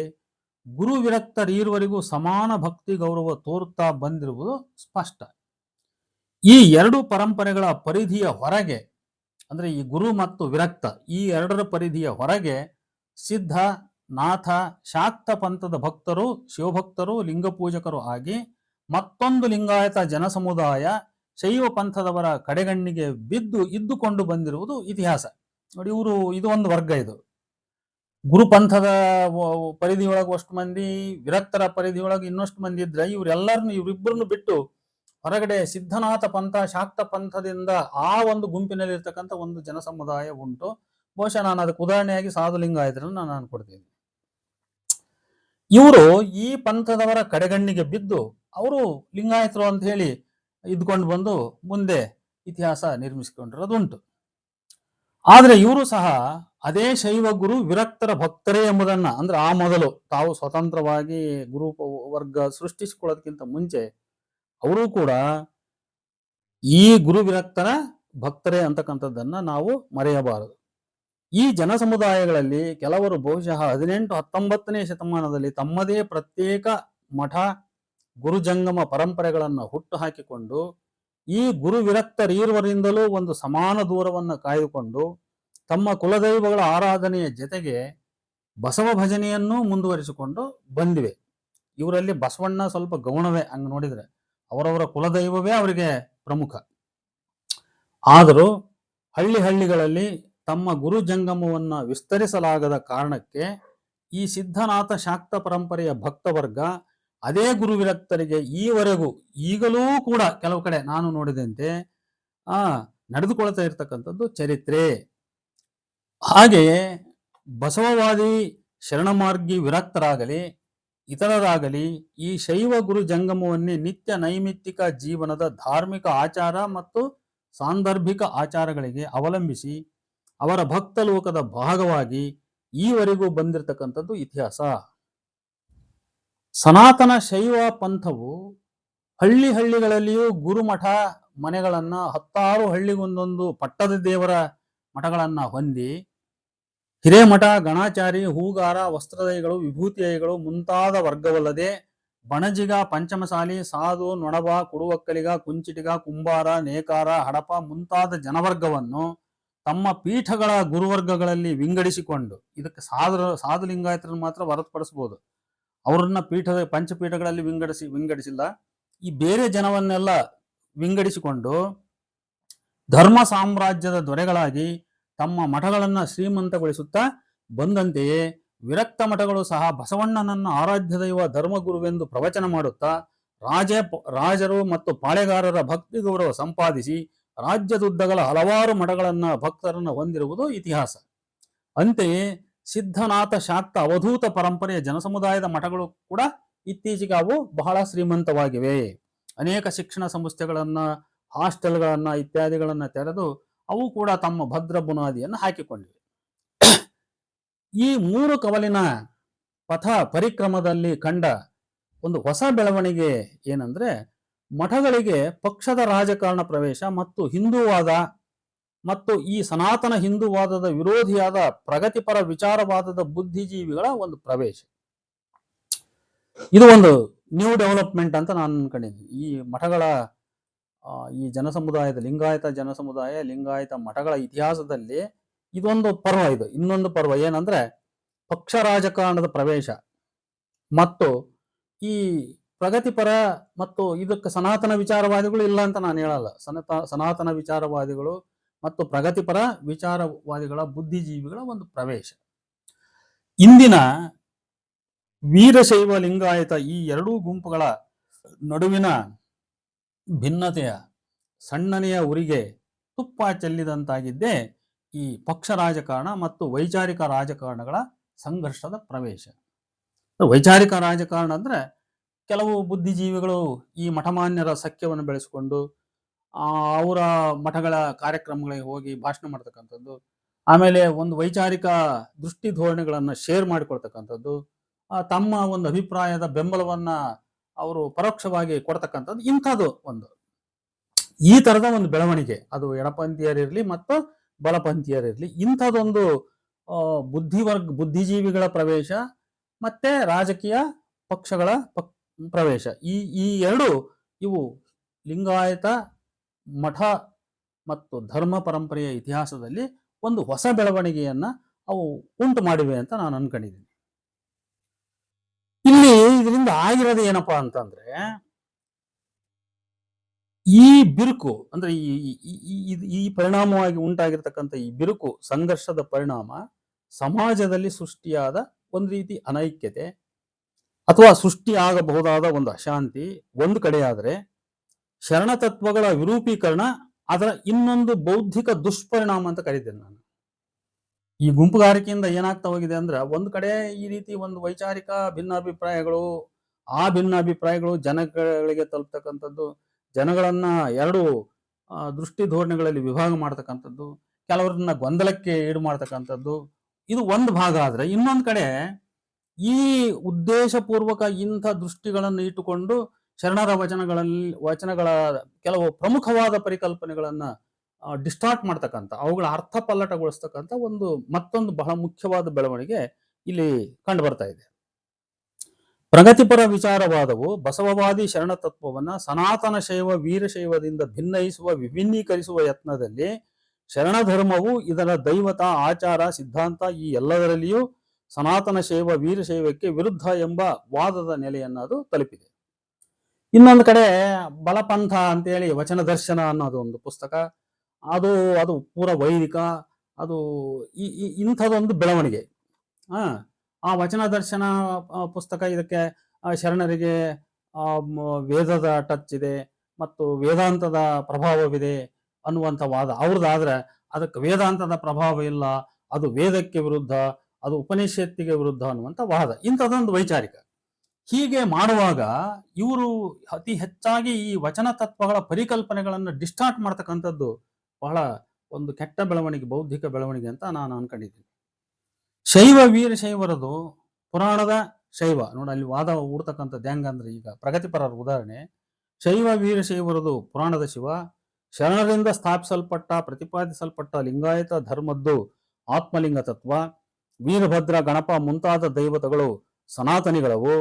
ಗುರು ವಿರಕ್ತರೀರ್ವರಿಗೂ ಸಮಾನ ಭಕ್ತಿ ಗೌರವ ತೋರುತ್ತಾ ಬಂದಿರುವುದು ಸ್ಪಷ್ಟ. ಈ ಎರಡು ಪರಂಪರೆಗಳ ಪರಿಧಿಯ ಹೊರಗೆ, ಅಂದ್ರೆ ಈ ಗುರು ಮತ್ತು ವಿರಕ್ತ ಈ ಎರಡರ ಪರಿಧಿಯ ಹೊರಗೆ ಸಿದ್ಧ, ನಾಥ, ಶಾಕ್ತ ಪಂಥದ ಭಕ್ತರು, ಶಿವಭಕ್ತರು, ಲಿಂಗಪೂಜಕರು ಆಗಿ ಮತ್ತೊಂದು ಲಿಂಗಾಯತ ಜನಸಮುದಾಯ ಶೈವ ಪಂಥದವರ ಕಡೆಗಣ್ಣಿಗೆ ಬಿದ್ದು ಇದ್ದುಕೊಂಡು ಬಂದಿರುವುದು ಇತಿಹಾಸ. ನೋಡಿ, ಇದು ಒಂದು ವರ್ಗ. ಇದು ಗುರು ಪಂಥದ ಪರಿಧಿಯೊಳಗೆ ಅಷ್ಟು ಮಂದಿ, ವಿರಕ್ತರ ಪರಿಧಿಯೊಳಗೆ ಇನ್ನಷ್ಟು ಮಂದಿ ಇದ್ರೆ ಇವರಿಬ್ಬರನ್ನು ಬಿಟ್ಟು ಹೊರಗಡೆ ಸಿದ್ಧನಾಥ ಪಂಥ, ಶಾಕ್ತ ಪಂಥದಿಂದ ಆ ಒಂದು ಗುಂಪಿನಲ್ಲಿ ಇರ್ತಕ್ಕಂಥ ಒಂದು ಜನಸಮುದಾಯ ಉಂಟು. ಬಹುಶಃ ನಾನು ಅದಕ್ಕೆ ಉದಾಹರಣೆಯಾಗಿ ಸಾಧು ಲಿಂಗಾಯತರನ್ನು ನಾನು ಕೊಡ್ತೀನಿ. ಇವರು ಈ ಪಂಥದವರ ಕಡೆಗಣ್ಣಿಗೆ ಬಿದ್ದು ಅವರು ಲಿಂಗಾಯತರು ಅಂತ ಹೇಳಿ ಇದ್ಕೊಂಡು ಬಂದು ಮುಂದೆ ಇತಿಹಾಸ ನಿರ್ಮಿಸಿಕೊಂಡಿರೋದುಂಟು. ಆದ್ರೆ ಇವರು ಸಹ ಅದೇ ಶೈವ ಗುರು ವಿರಕ್ತರ ಭಕ್ತರೇ ಎಂಬುದನ್ನ, ಅಂದ್ರೆ ಆ ಮೊದಲು ತಾವು ಸ್ವತಂತ್ರವಾಗಿ ಗುರು ವರ್ಗ ಸೃಷ್ಟಿಸಿಕೊಳ್ಳೋದಕ್ಕಿಂತ ಮುಂಚೆ ಅವರು ಕೂಡ ಈ ಗುರು ವಿರಕ್ತರ ಭಕ್ತರೇ ಅಂತಕ್ಕಂಥದ್ದನ್ನ ನಾವು ಮರೆಯಬಾರದು. ಈ ಜನಸಮುದಾಯಗಳಲ್ಲಿ ಕೆಲವರು ಬಹುಶಃ 18-19ನೇ ಶತಮಾನದಲ್ಲಿ ತಮ್ಮದೇ ಪ್ರತ್ಯೇಕ ಮಠ, ಗುರುಜಂಗಮ ಪರಂಪರೆಗಳನ್ನು ಹುಟ್ಟು ಹಾಕಿಕೊಂಡು ಈ ಗುರು ವಿರಕ್ತರೀರ್ವರಿಂದಲೂ ಒಂದು ಸಮಾನ ದೂರವನ್ನು ಕಾಯ್ದುಕೊಂಡು ತಮ್ಮ ಕುಲದೈವಗಳ ಆರಾಧನೆಯ ಜೊತೆಗೆ ಬಸವ ಭಜನೆಯನ್ನೂ ಮುಂದುವರಿಸಿಕೊಂಡು ಬಂದಿವೆ. ಇವರಲ್ಲಿ ಬಸವಣ್ಣ ಸ್ವಲ್ಪ ಗೌಣವೇ, ಹಂಗೆ ನೋಡಿದ್ರೆ ಅವರವರ ಕುಲದೈವವೇ ಅವರಿಗೆ ಪ್ರಮುಖ. ಆದರೂ ಹಳ್ಳಿಗಳಲ್ಲಿ ತಮ್ಮ ಗುರು ಜಂಗಮವನ್ನ ವಿಸ್ತರಿಸಲಾಗದ ಕಾರಣಕ್ಕೆ ಈ ಸಿದ್ಧನಾಥ ಶಾಕ್ತ ಪರಂಪರೆಯ ಭಕ್ತವರ್ಗ ಅದೇ ಗುರು ವಿರಕ್ತರಿಗೆ ಈಗಲೂ ಕೂಡ ಕೆಲವು ಕಡೆ ನಾನು ನೋಡಿದಂತೆ ನಡೆದುಕೊಳ್ತಾ ಇರ್ತಕ್ಕಂಥದ್ದು ಚರಿತ್ರೆ. ಹಾಗೆಯೇ ಬಸವವಾದಿ ಶರಣಮಾರ್ಗಿ ವಿರಕ್ತರಾಗಲಿ ಇತರರಾಗಲಿ ಈ ಶೈವ ಗುರು ಜಂಗಮವನ್ನೇ ನಿತ್ಯ ನೈಮಿತ್ತಿಕ ಜೀವನದ ಧಾರ್ಮಿಕ ಆಚಾರ ಮತ್ತು ಸಾಂದರ್ಭಿಕ ಆಚಾರಗಳಿಗೆ ಅವಲಂಬಿಸಿ ಅವರ ಭಕ್ತ ಲೋಕದ ಭಾಗವಾಗಿ ಈವರೆಗೂ ಬಂದಿರತಕ್ಕಂಥದ್ದು ಇತಿಹಾಸ. ಸನಾತನ ಶೈವ ಪಂಥವು ಹಳ್ಳಿಗಳಲ್ಲಿಯೂ ಗುರುಮಠ ಮನೆಗಳನ್ನ 10 ಹಳ್ಳಿಗೊಂದೊಂದು ಪಟ್ಟದ ದೇವರ ಮಠಗಳನ್ನ ಹೊಂದಿ ಹಿರೇಮಠ, ಗಣಾಚಾರಿ, ಹೂಗಾರ, ವಸ್ತ್ರದೈಗಳು, ವಿಭೂತಿಯೈಗಳು ಮುಂತಾದ ವರ್ಗವಲ್ಲದೆ ಬಣಜಿಗ, ಪಂಚಮಸಾಲಿ, ಸಾಧು, ನೊಣಬ, ಕುಡುವಕ್ಕಲಿಗ, ಕುಂಚಿಟಿಗ, ಕುಂಬಾರ, ನೇಕಾರ, ಹಡಪ ಮುಂತಾದ ಜನವರ್ಗವನ್ನು ತಮ್ಮ ಪೀಠಗಳ ಗುರುವರ್ಗಗಳಲ್ಲಿ ವಿಂಗಡಿಸಿಕೊಂಡು, ಇದಕ್ಕೆ ಸಾಧು ಲಿಂಗಾಯತರನ್ನು ಮಾತ್ರ ಹೊರತುಪಡಿಸಬಹುದು, ಅವರನ್ನ ಪಂಚಪೀಠಗಳಲ್ಲಿ ವಿಂಗಡಿಸಿಲ್ಲ. ಈ ಬೇರೆ ಜನವನ್ನೆಲ್ಲ ವಿಂಗಡಿಸಿಕೊಂಡು ಧರ್ಮ ಸಾಮ್ರಾಜ್ಯದ ದೊರೆಗಳಾಗಿ ತಮ್ಮ ಮಠಗಳನ್ನ ಶ್ರೀಮಂತಗೊಳಿಸುತ್ತಾ ಬಂದಂತೆಯೇ ವಿರಕ್ತ ಮಠಗಳು ಸಹ ಬಸವಣ್ಣನನ್ನ ಆರಾಧ್ಯ ದೈವ ಧರ್ಮಗುರುವೆಂದು ಪ್ರವಚನ ಮಾಡುತ್ತಾ ರಾಜರು ಮತ್ತು ಪಾಳೆಗಾರರ ಭಕ್ತಿ ಗೌರವ ಸಂಪಾದಿಸಿ ರಾಜ್ಯದುದ್ದಗಲ ಹಲವಾರು ಮಠಗಳನ್ನ ಭಕ್ತರನ್ನ ಹೊಂದಿರುವುದು ಇತಿಹಾಸ. ಅಂತೆಯೇ ಸಿದ್ಧನಾಥ ಶಾಕ್ತ ಅವಧೂತ ಪರಂಪರೆಯ ಜನಸಮುದಾಯದ ಮಠಗಳು ಕೂಡ ಇತ್ತೀಚೆಗೆ ಅವು ಬಹಳ ಶ್ರೀಮಂತವಾಗಿವೆ. ಅನೇಕ ಶಿಕ್ಷಣ ಸಂಸ್ಥೆಗಳನ್ನ, ಹಾಸ್ಟೆಲ್ಗಳನ್ನ ಇತ್ಯಾದಿಗಳನ್ನ ತೆರೆದು ಅವು ಕೂಡ ತಮ್ಮ ಭದ್ರ ಬುನಾದಿಯನ್ನು ಹಾಕಿಕೊಂಡಿವೆ. ಈ 3 ಕವಲಿನ ಪಥ ಪರಿಕ್ರಮದಲ್ಲಿ ಕಂಡ ಒಂದು ಹೊಸ ಬೆಳವಣಿಗೆ ಏನಂದ್ರೆ, ಮಠಗಳಿಗೆ ಪಕ್ಷದ ರಾಜಕಾರಣ ಪ್ರವೇಶ ಮತ್ತು ಹಿಂದೂವಾದ ಮತ್ತು ಈ ಸನಾತನ ಹಿಂದೂವಾದದ ವಿರೋಧಿಯಾದ ಪ್ರಗತಿಪರ ವಿಚಾರವಾದದ ಬುದ್ಧಿಜೀವಿಗಳ ಒಂದು ಪ್ರವೇಶ. ಇದು ಒಂದು ನ್ಯೂ ಡೆವಲಪ್ಮೆಂಟ್ ಅಂತ ನಾನು ಅನ್ಕೊಂಡಿದ್ದೀನಿ. ಈ ಮಠಗಳ ಈ ಜನಸಮುದಾಯದ ಲಿಂಗಾಯತ ಜನಸಮುದಾಯ, ಲಿಂಗಾಯತ ಮಠಗಳ ಇತಿಹಾಸದಲ್ಲಿ ಇದೊಂದು ಪರ್ವ. ಇದು ಇನ್ನೊಂದು ಪರ್ವ ಏನಂದ್ರೆ ಪಕ್ಷ ರಾಜಕಾರಣದ ಪ್ರವೇಶ ಮತ್ತು ಈ ಪ್ರಗತಿಪರ ಮತ್ತು ಇದಕ್ಕೆ ಸನಾತನ ವಿಚಾರವಾದಿಗಳು ಇಲ್ಲ ಅಂತ ನಾನು ಹೇಳಲ್ಲ. ಸನಾತನ ವಿಚಾರವಾದಿಗಳು ಮತ್ತು ಪ್ರಗತಿಪರ ವಿಚಾರವಾದಿಗಳ ಬುದ್ಧಿಜೀವಿಗಳ ಒಂದು ಪ್ರವೇಶ. ಇಂದಿನ ವೀರಶೈವ ಲಿಂಗಾಯತ ಈ ಎರಡೂ ಗುಂಪುಗಳ ನಡುವಿನ ಭಿನ್ನತೆಯ ಸಣ್ಣನೆಯ ಉರಿಗೆ ತುಪ್ಪ ಚೆಲ್ಲಿದಂತಾಗಿದ್ದೇ ಈ ಪಕ್ಷ ರಾಜಕಾರಣ ಮತ್ತು ವೈಚಾರಿಕ ರಾಜಕಾರಣಗಳ ಸಂಘರ್ಷದ ಪ್ರವೇಶ. ವೈಚಾರಿಕ ರಾಜಕಾರಣ ಅಂದ್ರೆ ಕೆಲವು ಬುದ್ಧಿಜೀವಿಗಳು ಈ ಮಠಮಾನ್ಯರ ಸಖ್ಯವನ್ನು ಬೆಳೆಸಿಕೊಂಡು ಅವರ ಮಠಗಳ ಕಾರ್ಯಕ್ರಮಗಳಿಗೆ ಹೋಗಿ ಭಾಷಣ ಮಾಡ್ತಕ್ಕಂಥದ್ದು, ಆಮೇಲೆ ಒಂದು ವೈಚಾರಿಕ ದೃಷ್ಟಿ ಧೋರಣೆಗಳನ್ನು ಶೇರ್ ಮಾಡಿಕೊಳ್ತಕ್ಕಂಥದ್ದು, ತಮ್ಮ ಒಂದು ಅಭಿಪ್ರಾಯದ ಬೆಂಬಲವನ್ನ ಅವರು ಪರೋಕ್ಷವಾಗಿ ಕೊಡ್ತಕ್ಕಂಥದ್ದು, ಇಂಥದ್ದು ಒಂದು. ಈ ತರದ ಒಂದು ಬೆಳವಣಿಗೆ, ಅದು ಎಡಪಂಥೀಯರಿರ್ಲಿ ಮತ್ತು ಬಲಪಂಥೀಯರಿರ್ಲಿ, ಇಂಥದೊಂದು ಬುದ್ಧಿಜೀವಿಗಳ ಪ್ರವೇಶ ಮತ್ತೆ ರಾಜಕೀಯ ಪಕ್ಷಗಳ ಪ್ರವೇಶ, ಈ ಈ ಎರಡು ಇವು ಲಿಂಗಾಯತ ಮಠ ಮತ್ತು ಧರ್ಮ ಪರಂಪರೆಯ ಇತಿಹಾಸದಲ್ಲಿ ಒಂದು ಹೊಸ ಬೆಳವಣಿಗೆಯನ್ನ ಅವು ಉಂಟು ಮಾಡಿವೆ ಅಂತ ನಾನು ಅನ್ಕೊಂಡಿದ್ದೀನಿ. ಇಲ್ಲಿ ಇದರಿಂದ ಆಗಿರೋದು ಏನಪ್ಪಾ ಅಂತಂದ್ರೆ, ಈ ಬಿರುಕು ಅಂದ್ರೆ ಈ ಪರಿಣಾಮವಾಗಿ ಉಂಟಾಗಿರ್ತಕ್ಕಂಥ ಈ ಬಿರುಕು ಸಂಘರ್ಷದ ಪರಿಣಾಮ ಸಮಾಜದಲ್ಲಿ ಸೃಷ್ಟಿಯಾದ ಒಂದು ರೀತಿ ಅನೈಕ್ಯತೆ ಅಥವಾ ಸೃಷ್ಟಿಯಾಗಬಹುದಾದ ಒಂದು ಅಶಾಂತಿ ಒಂದು ಕಡೆ ಆದರೆ, ಶರಣ ತತ್ವಗಳ ವಿರೂಪೀಕರಣ ಅದರ ಇನ್ನೊಂದು ಬೌದ್ಧಿಕ ದುಷ್ಪರಿಣಾಮ ಅಂತ ಕರೀತೇನೆ ನಾನು. ಈ ಗುಂಪುಗಾರಿಕೆಯಿಂದ ಏನಾಗ್ತಾ ಹೋಗಿದೆ ಅಂದ್ರೆ, ಒಂದು ಕಡೆ ಈ ರೀತಿ ಒಂದು ವೈಚಾರಿಕ ಭಿನ್ನಾಭಿಪ್ರಾಯಗಳು, ಆ ಭಿನ್ನಾಭಿಪ್ರಾಯಗಳು ಜನಗಳಿಗೆ ತಲುಪ್ತಕ್ಕಂಥದ್ದು, ಜನಗಳನ್ನ ಎರಡು ದೃಷ್ಟಿ ಧೋರಣೆಗಳಲ್ಲಿ ವಿಭಾಗ ಮಾಡ್ತಕ್ಕಂಥದ್ದು, ಕೆಲವರನ್ನ ಗೊಂದಲಕ್ಕೆ ಈಡು ಮಾಡ್ತಕ್ಕಂಥದ್ದು, ಇದು ಒಂದು ಭಾಗ ಆದ್ರೆ, ಇನ್ನೊಂದು ಕಡೆ ಈ ಉದ್ದೇಶಪೂರ್ವಕ ಇಂಥ ದೃಷ್ಟಿಗಳನ್ನು ಇಟ್ಟುಕೊಂಡು ಶರಣರ ವಚನಗಳ ಕೆಲವು ಪ್ರಮುಖವಾದ ಪರಿಕಲ್ಪನೆಗಳನ್ನ ಡಿಸ್ಟಾರ್ಟ್ ಮಾಡ್ತಕ್ಕಂಥ, ಅವುಗಳ ಅರ್ಥ ಪಲ್ಲಟಗೊಳಿಸ್ತಕ್ಕಂಥ ಮತ್ತೊಂದು ಬಹಳ ಮುಖ್ಯವಾದ ಬೆಳವಣಿಗೆ ಇಲ್ಲಿ ಕಂಡು ಬರ್ತಾ ಇದೆ. ಪ್ರಗತಿಪರ ವಿಚಾರವಾದವು ಬಸವವಾದಿ ಶರಣ ತತ್ವವನ್ನ ಸನಾತನ ಶೈವ ವೀರಶೈವದಿಂದ ಭಿನ್ನಯಿಸುವ, ವಿಭಿನ್ನೀಕರಿಸುವ ಯತ್ನದಲ್ಲಿ ಶರಣ ಧರ್ಮವು ಇದರ ದೈವತ, ಆಚಾರ, ಸಿದ್ಧಾಂತ ಈ ಎಲ್ಲದರಲ್ಲಿಯೂ ಸನಾತನ ಶೈವ ವೀರಶೈವಕ್ಕೆ ವಿರುದ್ಧ ಎಂಬ ವಾದದ ನೆಲೆಯನ್ನು ಅದು ತಲುಪಿದೆ. ಇನ್ನೊಂದು ಕಡೆ ಬಲಪಂಥ ಅಂತೇಳಿ ವಚನ ದರ್ಶನ ಅನ್ನೋದು ಒಂದು ಪುಸ್ತಕ, ಅದು ಪೂರ ವೈದಿಕ, ಅದು ಇಂಥದೊಂದು ಬೆಳವಣಿಗೆ. ಆ ವಚನ ದರ್ಶನ ಪುಸ್ತಕ ಇದಕ್ಕೆ ಶರಣರಿಗೆ ವೇದದ ಟಚ್ ಇದೆ ಮತ್ತು ವೇದಾಂತದ ಪ್ರಭಾವವಿದೆ ಅನ್ನುವಂಥ ವಾದ ಅವ್ರದ್ದಾದ್ರೆ, ಅದಕ್ಕೆ ವೇದಾಂತದ ಪ್ರಭಾವ ಇಲ್ಲ, ಅದು ವೇದಕ್ಕೆ ವಿರುದ್ಧ, ಅದು ಉಪನಿಷತ್ತಿಗೆ ವಿರುದ್ಧ ಅನ್ನುವಂಥ ವಾದ. ಇಂಥದೊಂದು ವೈಚಾರಿಕ. ಹೀಗೆ ಮಾಡುವಾಗ ಇವರು ಅತಿ ಹೆಚ್ಚಾಗಿ ಈ ವಚನ ತತ್ವಗಳ ಪರಿಕಲ್ಪನೆಗಳನ್ನು ಡಿಸ್ಟಾರ್ಟ್ ಮಾಡ್ತಕ್ಕಂಥದ್ದು ಬಹಳ ಒಂದು ಕೆಟ್ಟ ಬೆಳವಣಿಗೆ, ಬೌದ್ಧಿಕ ಬೆಳವಣಿಗೆ ಅಂತ ನಾನು ಅನ್ಕೊಂಡಿದ್ದೀನಿ. ಶೈವ ವೀರಶೈವರದು ಪುರಾಣದ ಶೈವ ನೋಡಿ, ಅಲ್ಲಿ ವಾದ ಹೂಡ್ತಕ್ಕಂಥದ್ದು ಹೆಂಗಂದ್ರೆ, ಈಗ ಪ್ರಗತಿಪರರ ಉದಾಹರಣೆ, ಶೈವ ವೀರಶೈವರದು ಪುರಾಣದ ಶಿವ, ಶರಣರಿಂದ ಸ್ಥಾಪಿಸಲ್ಪಟ್ಟ ಪ್ರತಿಪಾದಿಸಲ್ಪಟ್ಟ ಲಿಂಗಾಯತ ಧರ್ಮದ್ದು ಆತ್ಮಲಿಂಗ ತತ್ವ, ವೀರಭದ್ರ, ಗಣಪ ಮುಂತಾದ ದೈವತಗಳು ಸನಾತನಿಗಳವು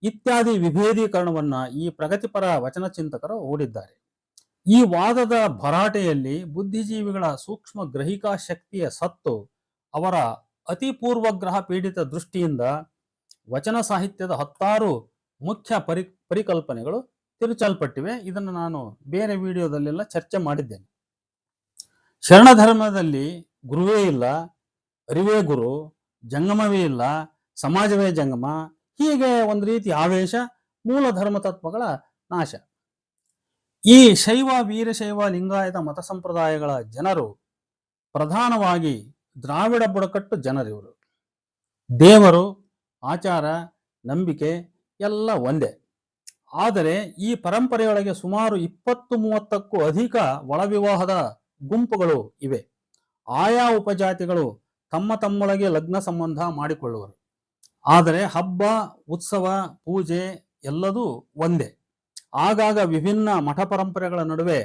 ಇತ್ಯಾದಿ ವಿಭೇದೀಕರಣವನ್ನ ಈ ಪ್ರಗತಿಪರ ವಚನ ಚಿಂತಕರು ಹೂಡಿದ್ದಾರೆ. ಈ ವಾದದ ಭರಾಟೆಯಲ್ಲಿ ಬುದ್ಧಿಜೀವಿಗಳ ಸೂಕ್ಷ್ಮ ಗ್ರಹಿಕಾ ಶಕ್ತಿಯ ಸತ್ತು ಅವರ ಅತಿ ಪೂರ್ವಗ್ರಹ ಪೀಡಿತ ದೃಷ್ಟಿಯಿಂದ ವಚನ ಸಾಹಿತ್ಯದ 10 ಮುಖ್ಯ ಪರಿಕಲ್ಪನೆಗಳು ತಿರುಚಲ್ಪಟ್ಟಿವೆ. ಇದನ್ನು ನಾನು ಬೇರೆ ವಿಡಿಯೋದಲ್ಲೆಲ್ಲ ಚರ್ಚೆ ಮಾಡಿದ್ದೇನೆ. ಶರಣ ಧರ್ಮದಲ್ಲಿ ಗುರುವೇ ಇಲ್ಲ, ಅರಿವೇ ಗುರು, ಜಂಗಮವೇ ಇಲ್ಲ, ಸಮಾಜವೇ ಜಂಗಮ, ಹೀಗೆ ಒಂದು ರೀತಿ ಆವೇಶ, ಮೂಲ ಧರ್ಮ ತತ್ವಗಳ ನಾಶ. ಈ ಶೈವ ವೀರಶೈವ ಲಿಂಗಾಯತ ಮತ ಸಂಪ್ರದಾಯಗಳ ಜನರು ಪ್ರಧಾನವಾಗಿ ದ್ರಾವಿಡ ಬುಡಕಟ್ಟು ಜನರಿವರು. ದೇವರು, ಆಚಾರ, ನಂಬಿಕೆ ಎಲ್ಲ ಒಂದೇ. ಆದರೆ ಈ ಪರಂಪರೆಯೊಳಗೆ ಸುಮಾರು 20-30ಕ್ಕೂ ಅಧಿಕ ಒಳವಿವಾಹದ ಗುಂಪುಗಳು ಇವೆ. ಆಯಾ ಉಪಜಾತಿಗಳು ತಮ್ಮೊಳಗೆ ಲಗ್ನ ಸಂಬಂಧ ಮಾಡಿಕೊಳ್ಳುವರು. ಆದರೆ ಹಬ್ಬ, ಉತ್ಸವ, ಪೂಜೆ ಎಲ್ಲದೂ ಒಂದೇ. ಆಗಾಗ ವಿಭಿನ್ನ ಮಠ ಪರಂಪರೆಗಳ ನಡುವೆ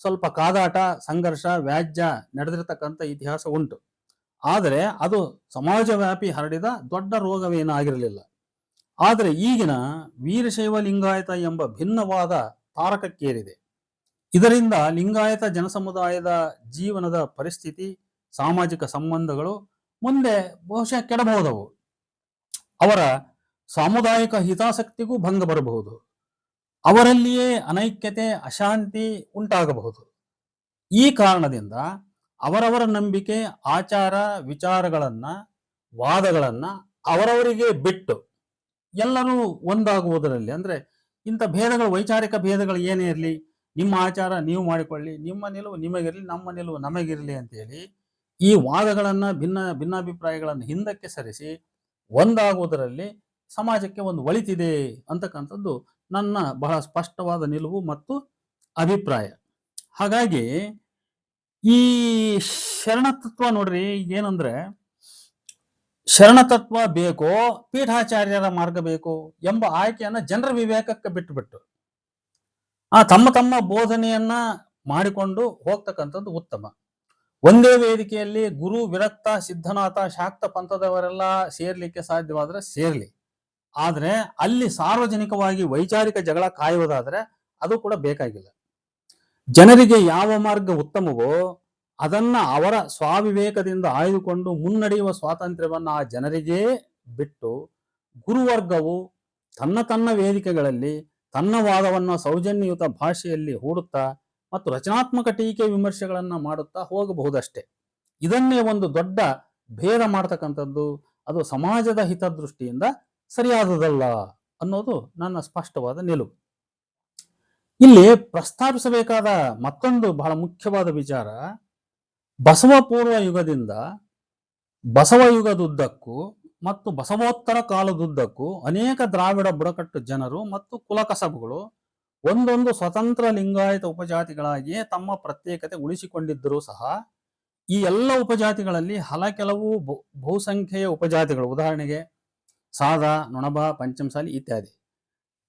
ಸ್ವಲ್ಪ ಕಾದಾಟ, ಸಂಘರ್ಷ, ವ್ಯಾಜ್ಯ ನಡೆದಿರತಕ್ಕಂಥ ಇತಿಹಾಸ ಉಂಟು. ಆದರೆ ಅದು ಸಮಾಜವ್ಯಾಪಿ ಹರಡಿದ ದೊಡ್ಡ ರೋಗವೇನಾಗಿರಲಿಲ್ಲ. ಆದರೆ ಈಗಿನ ವೀರಶೈವ ಲಿಂಗಾಯತ ಎಂಬ ಭಿನ್ನವಾದ ತಾರಕಕ್ಕೇರಿದೆ. ಇದರಿಂದ ಲಿಂಗಾಯತ ಜನಸಮುದಾಯದ ಜೀವನದ ಪರಿಸ್ಥಿತಿ, ಸಾಮಾಜಿಕ ಸಂಬಂಧಗಳು ಮುಂದೆ ಬಹುಶಃ ಕೆಡಬಹುದವು. ಅವರ ಸಾಮುದಾಯಿಕ ಹಿತಾಸಕ್ತಿಗೂ ಭಂಗ ಬರಬಹುದು. ಅವರಲ್ಲಿಯೇ ಅನೈಕ್ಯತೆ, ಅಶಾಂತಿ ಉಂಟಾಗಬಹುದು. ಈ ಕಾರಣದಿಂದ ಅವರವರ ನಂಬಿಕೆ, ಆಚಾರ, ವಿಚಾರಗಳನ್ನ, ವಾದಗಳನ್ನ ಅವರವರಿಗೆ ಬಿಟ್ಟು ಎಲ್ಲರೂ ಒಂದಾಗುವುದರಲ್ಲಿ, ಅಂದ್ರೆ ಇಂಥ ಭೇದಗಳು, ವೈಚಾರಿಕ ಭೇದಗಳು ಏನೇ ಇರಲಿ, ನಿಮ್ಮ ಆಚಾರ ನೀವು ಮಾಡಿಕೊಳ್ಳಿ, ನಿಮ್ಮ ನಿಲುವು ನಿಮಗಿರಲಿ, ನಮ್ಮ ನಿಲುವು ನಮಗಿರಲಿ ಅಂತೇಳಿ ಈ ವಾದಗಳನ್ನ, ಭಿನ್ನಾಭಿಪ್ರಾಯಗಳನ್ನು ಹಿಂದಕ್ಕೆ ಸರಿಸಿ ಒಂದಾಗುವುದರಲ್ಲಿ ಸಮಾಜಕ್ಕೆ ಒಂದು ಒಳಿತಿದೆ ಅಂತಕ್ಕಂಥದ್ದು ನನ್ನ ಬಹಳ ಸ್ಪಷ್ಟವಾದ ನಿಲುವು ಮತ್ತು ಅಭಿಪ್ರಾಯ. ಹಾಗಾಗಿ ಈ ಶರಣತತ್ವ ನೋಡ್ರಿ, ಏನಂದ್ರೆ ಶರಣತತ್ವ ಬೇಕೋ ಪೀಠಾಚಾರ್ಯರ ಮಾರ್ಗ ಬೇಕೋ ಎಂಬ ಆಯ್ಕೆಯನ್ನ ಜನರ ವಿವೇಕಕ್ಕೆ ಬಿಟ್ಟು ತಮ್ಮ ಬೋಧನೆಯನ್ನ ಮಾಡಿಕೊಂಡು ಹೋಗ್ತಕ್ಕಂಥದ್ದು ಉತ್ತಮ. ಒಂದೇ ವೇದಿಕೆಯಲ್ಲಿ ಗುರು, ವಿರಕ್ತ, ಸಿದ್ಧನಾಥ, ಶಾಕ್ತ ಪಂಥದವರೆಲ್ಲ ಸೇರ್ಲಿಕ್ಕೆ ಸಾಧ್ಯವಾದ್ರೆ ಸೇರ್ಲಿ. ಆದ್ರೆ ಅಲ್ಲಿ ಸಾರ್ವಜನಿಕವಾಗಿ ವೈಚಾರಿಕ ಜಗಳ ಕಾಯುವುದಾದ್ರೆ ಅದು ಕೂಡ ಬೇಕಾಗಿಲ್ಲ. ಜನರಿಗೆ ಯಾವ ಮಾರ್ಗ ಉತ್ತಮವೋ ಅದನ್ನ ಅವರ ಸ್ವಾವಿವೇಕದಿಂದ ಆಯ್ದುಕೊಂಡು ಮುನ್ನಡೆಯುವ ಸ್ವಾತಂತ್ರ್ಯವನ್ನ ಆ ಜನರಿಗೇ ಬಿಟ್ಟು, ಗುರುವರ್ಗವು ತನ್ನ ವೇದಿಕೆಗಳಲ್ಲಿ ತನ್ನ ವಾದವನ್ನು ಸೌಜನ್ಯಯುತ ಭಾಷೆಯಲ್ಲಿ ಹೂಡುತ್ತಾ ಮತ್ತು ರಚನಾತ್ಮಕ ಟೀಕೆ ವಿಮರ್ಶೆಗಳನ್ನ ಮಾಡುತ್ತಾ ಹೋಗಬಹುದಷ್ಟೇ. ಇದನ್ನೇ ಒಂದು ದೊಡ್ಡ ಭೇದ ಮಾಡ್ತಕ್ಕಂಥದ್ದು ಅದು ಸಮಾಜದ ಹಿತದೃಷ್ಟಿಯಿಂದ ಸರಿಯಾದದಲ್ಲ ಅನ್ನೋದು ನನ್ನ ಸ್ಪಷ್ಟವಾದ ನಿಲುವು. ಇಲ್ಲಿ ಪ್ರಸ್ತಾಪಿಸಬೇಕಾದ ಮತ್ತೊಂದು ಬಹಳ ಮುಖ್ಯವಾದ ವಿಚಾರ, ಬಸವ ಪೂರ್ವ ಯುಗದಿಂದ ಬಸವ ಯುಗದುದ್ದಕ್ಕೂ ಮತ್ತು ಬಸವೋತ್ತರ ಕಾಲದುದ್ದಕ್ಕೂ ಅನೇಕ ದ್ರಾವಿಡ ಬುಡಕಟ್ಟು ಜನರು ಮತ್ತು ಕುಲಕಸಬುಗಳು ಒಂದೊಂದು ಸ್ವತಂತ್ರ ಲಿಂಗಾಯತ ಉಪಜಾತಿಗಳಾಗಿಯೇ ತಮ್ಮ ಪ್ರತ್ಯೇಕತೆ ಉಳಿಸಿಕೊಂಡಿದ್ದರೂ ಸಹ ಈ ಎಲ್ಲ ಉಪಜಾತಿಗಳಲ್ಲಿ ಕೆಲವು ಬಹುಸಂಖ್ಯೆಯ ಉಪಜಾತಿಗಳು, ಉದಾಹರಣೆಗೆ ಸಾದ, ನೊಣಬ, ಪಂಚಮಸಾಲಿ ಇತ್ಯಾದಿ,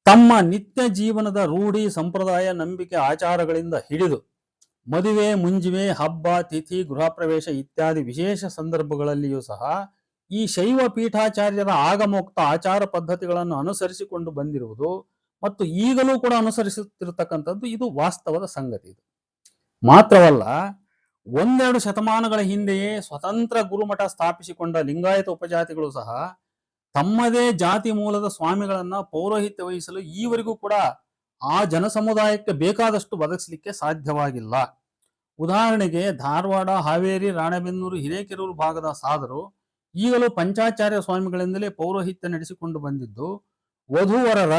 ತಮ್ಮ ನಿತ್ಯ ಜೀವನದ ರೂಢಿ, ಸಂಪ್ರದಾಯ, ನಂಬಿಕೆ, ಆಚಾರಗಳಿಂದ ಹಿಡಿದು ಮದುವೆ, ಮುಂಜಿವೆ, ಹಬ್ಬ, ತಿಥಿ, ಗೃಹ ಪ್ರವೇಶ ಇತ್ಯಾದಿ ವಿಶೇಷ ಸಂದರ್ಭಗಳಲ್ಲಿಯೂ ಸಹ ಈ ಶೈವ ಪೀಠಾಚಾರ್ಯರ ಆಗಮೋಕ್ತ ಆಚಾರ ಪದ್ಧತಿಗಳನ್ನು ಅನುಸರಿಸಿಕೊಂಡು ಬಂದಿರುವುದು ಮತ್ತು ಈಗಲೂ ಕೂಡ ಅನುಸರಿಸುತ್ತಿರತಕ್ಕಂಥದ್ದು ಇದು ವಾಸ್ತವದ ಸಂಗತಿ. ಇದು ಮಾತ್ರವಲ್ಲ, ಒಂದೆರಡು ಶತಮಾನಗಳ ಹಿಂದೆಯೇ ಸ್ವತಂತ್ರ ಗುರುಮಠ ಸ್ಥಾಪಿಸಿಕೊಂಡ ಲಿಂಗಾಯತ ಉಪಜಾತಿಗಳು ಸಹ ತಮ್ಮದೇ ಜಾತಿ ಮೂಲದ ಸ್ವಾಮಿಗಳನ್ನ ಪೌರೋಹಿತ್ಯ ವಹಿಸಲು ಈವರೆಗೂ ಕೂಡ ಆ ಜನಸಮುದಾಯಕ್ಕೆ ಬೇಕಾದಷ್ಟು ಒದಗಿಸಲಿಕ್ಕೆ ಸಾಧ್ಯವಾಗಿಲ್ಲ. ಉದಾಹರಣೆಗೆ ಧಾರವಾಡ, ಹಾವೇರಿ, ರಾಣೆಬೆನ್ನೂರು, ಹಿರೇಕೆರೂರು ಭಾಗದ ಸಾಧರು ಈಗಲೂ ಪಂಚಾಚಾರ್ಯ ಸ್ವಾಮಿಗಳಿಂದಲೇ ಪೌರೋಹಿತ್ಯ ನಡೆಸಿಕೊಂಡು ಬಂದಿದ್ದು, ವಧೂವರರ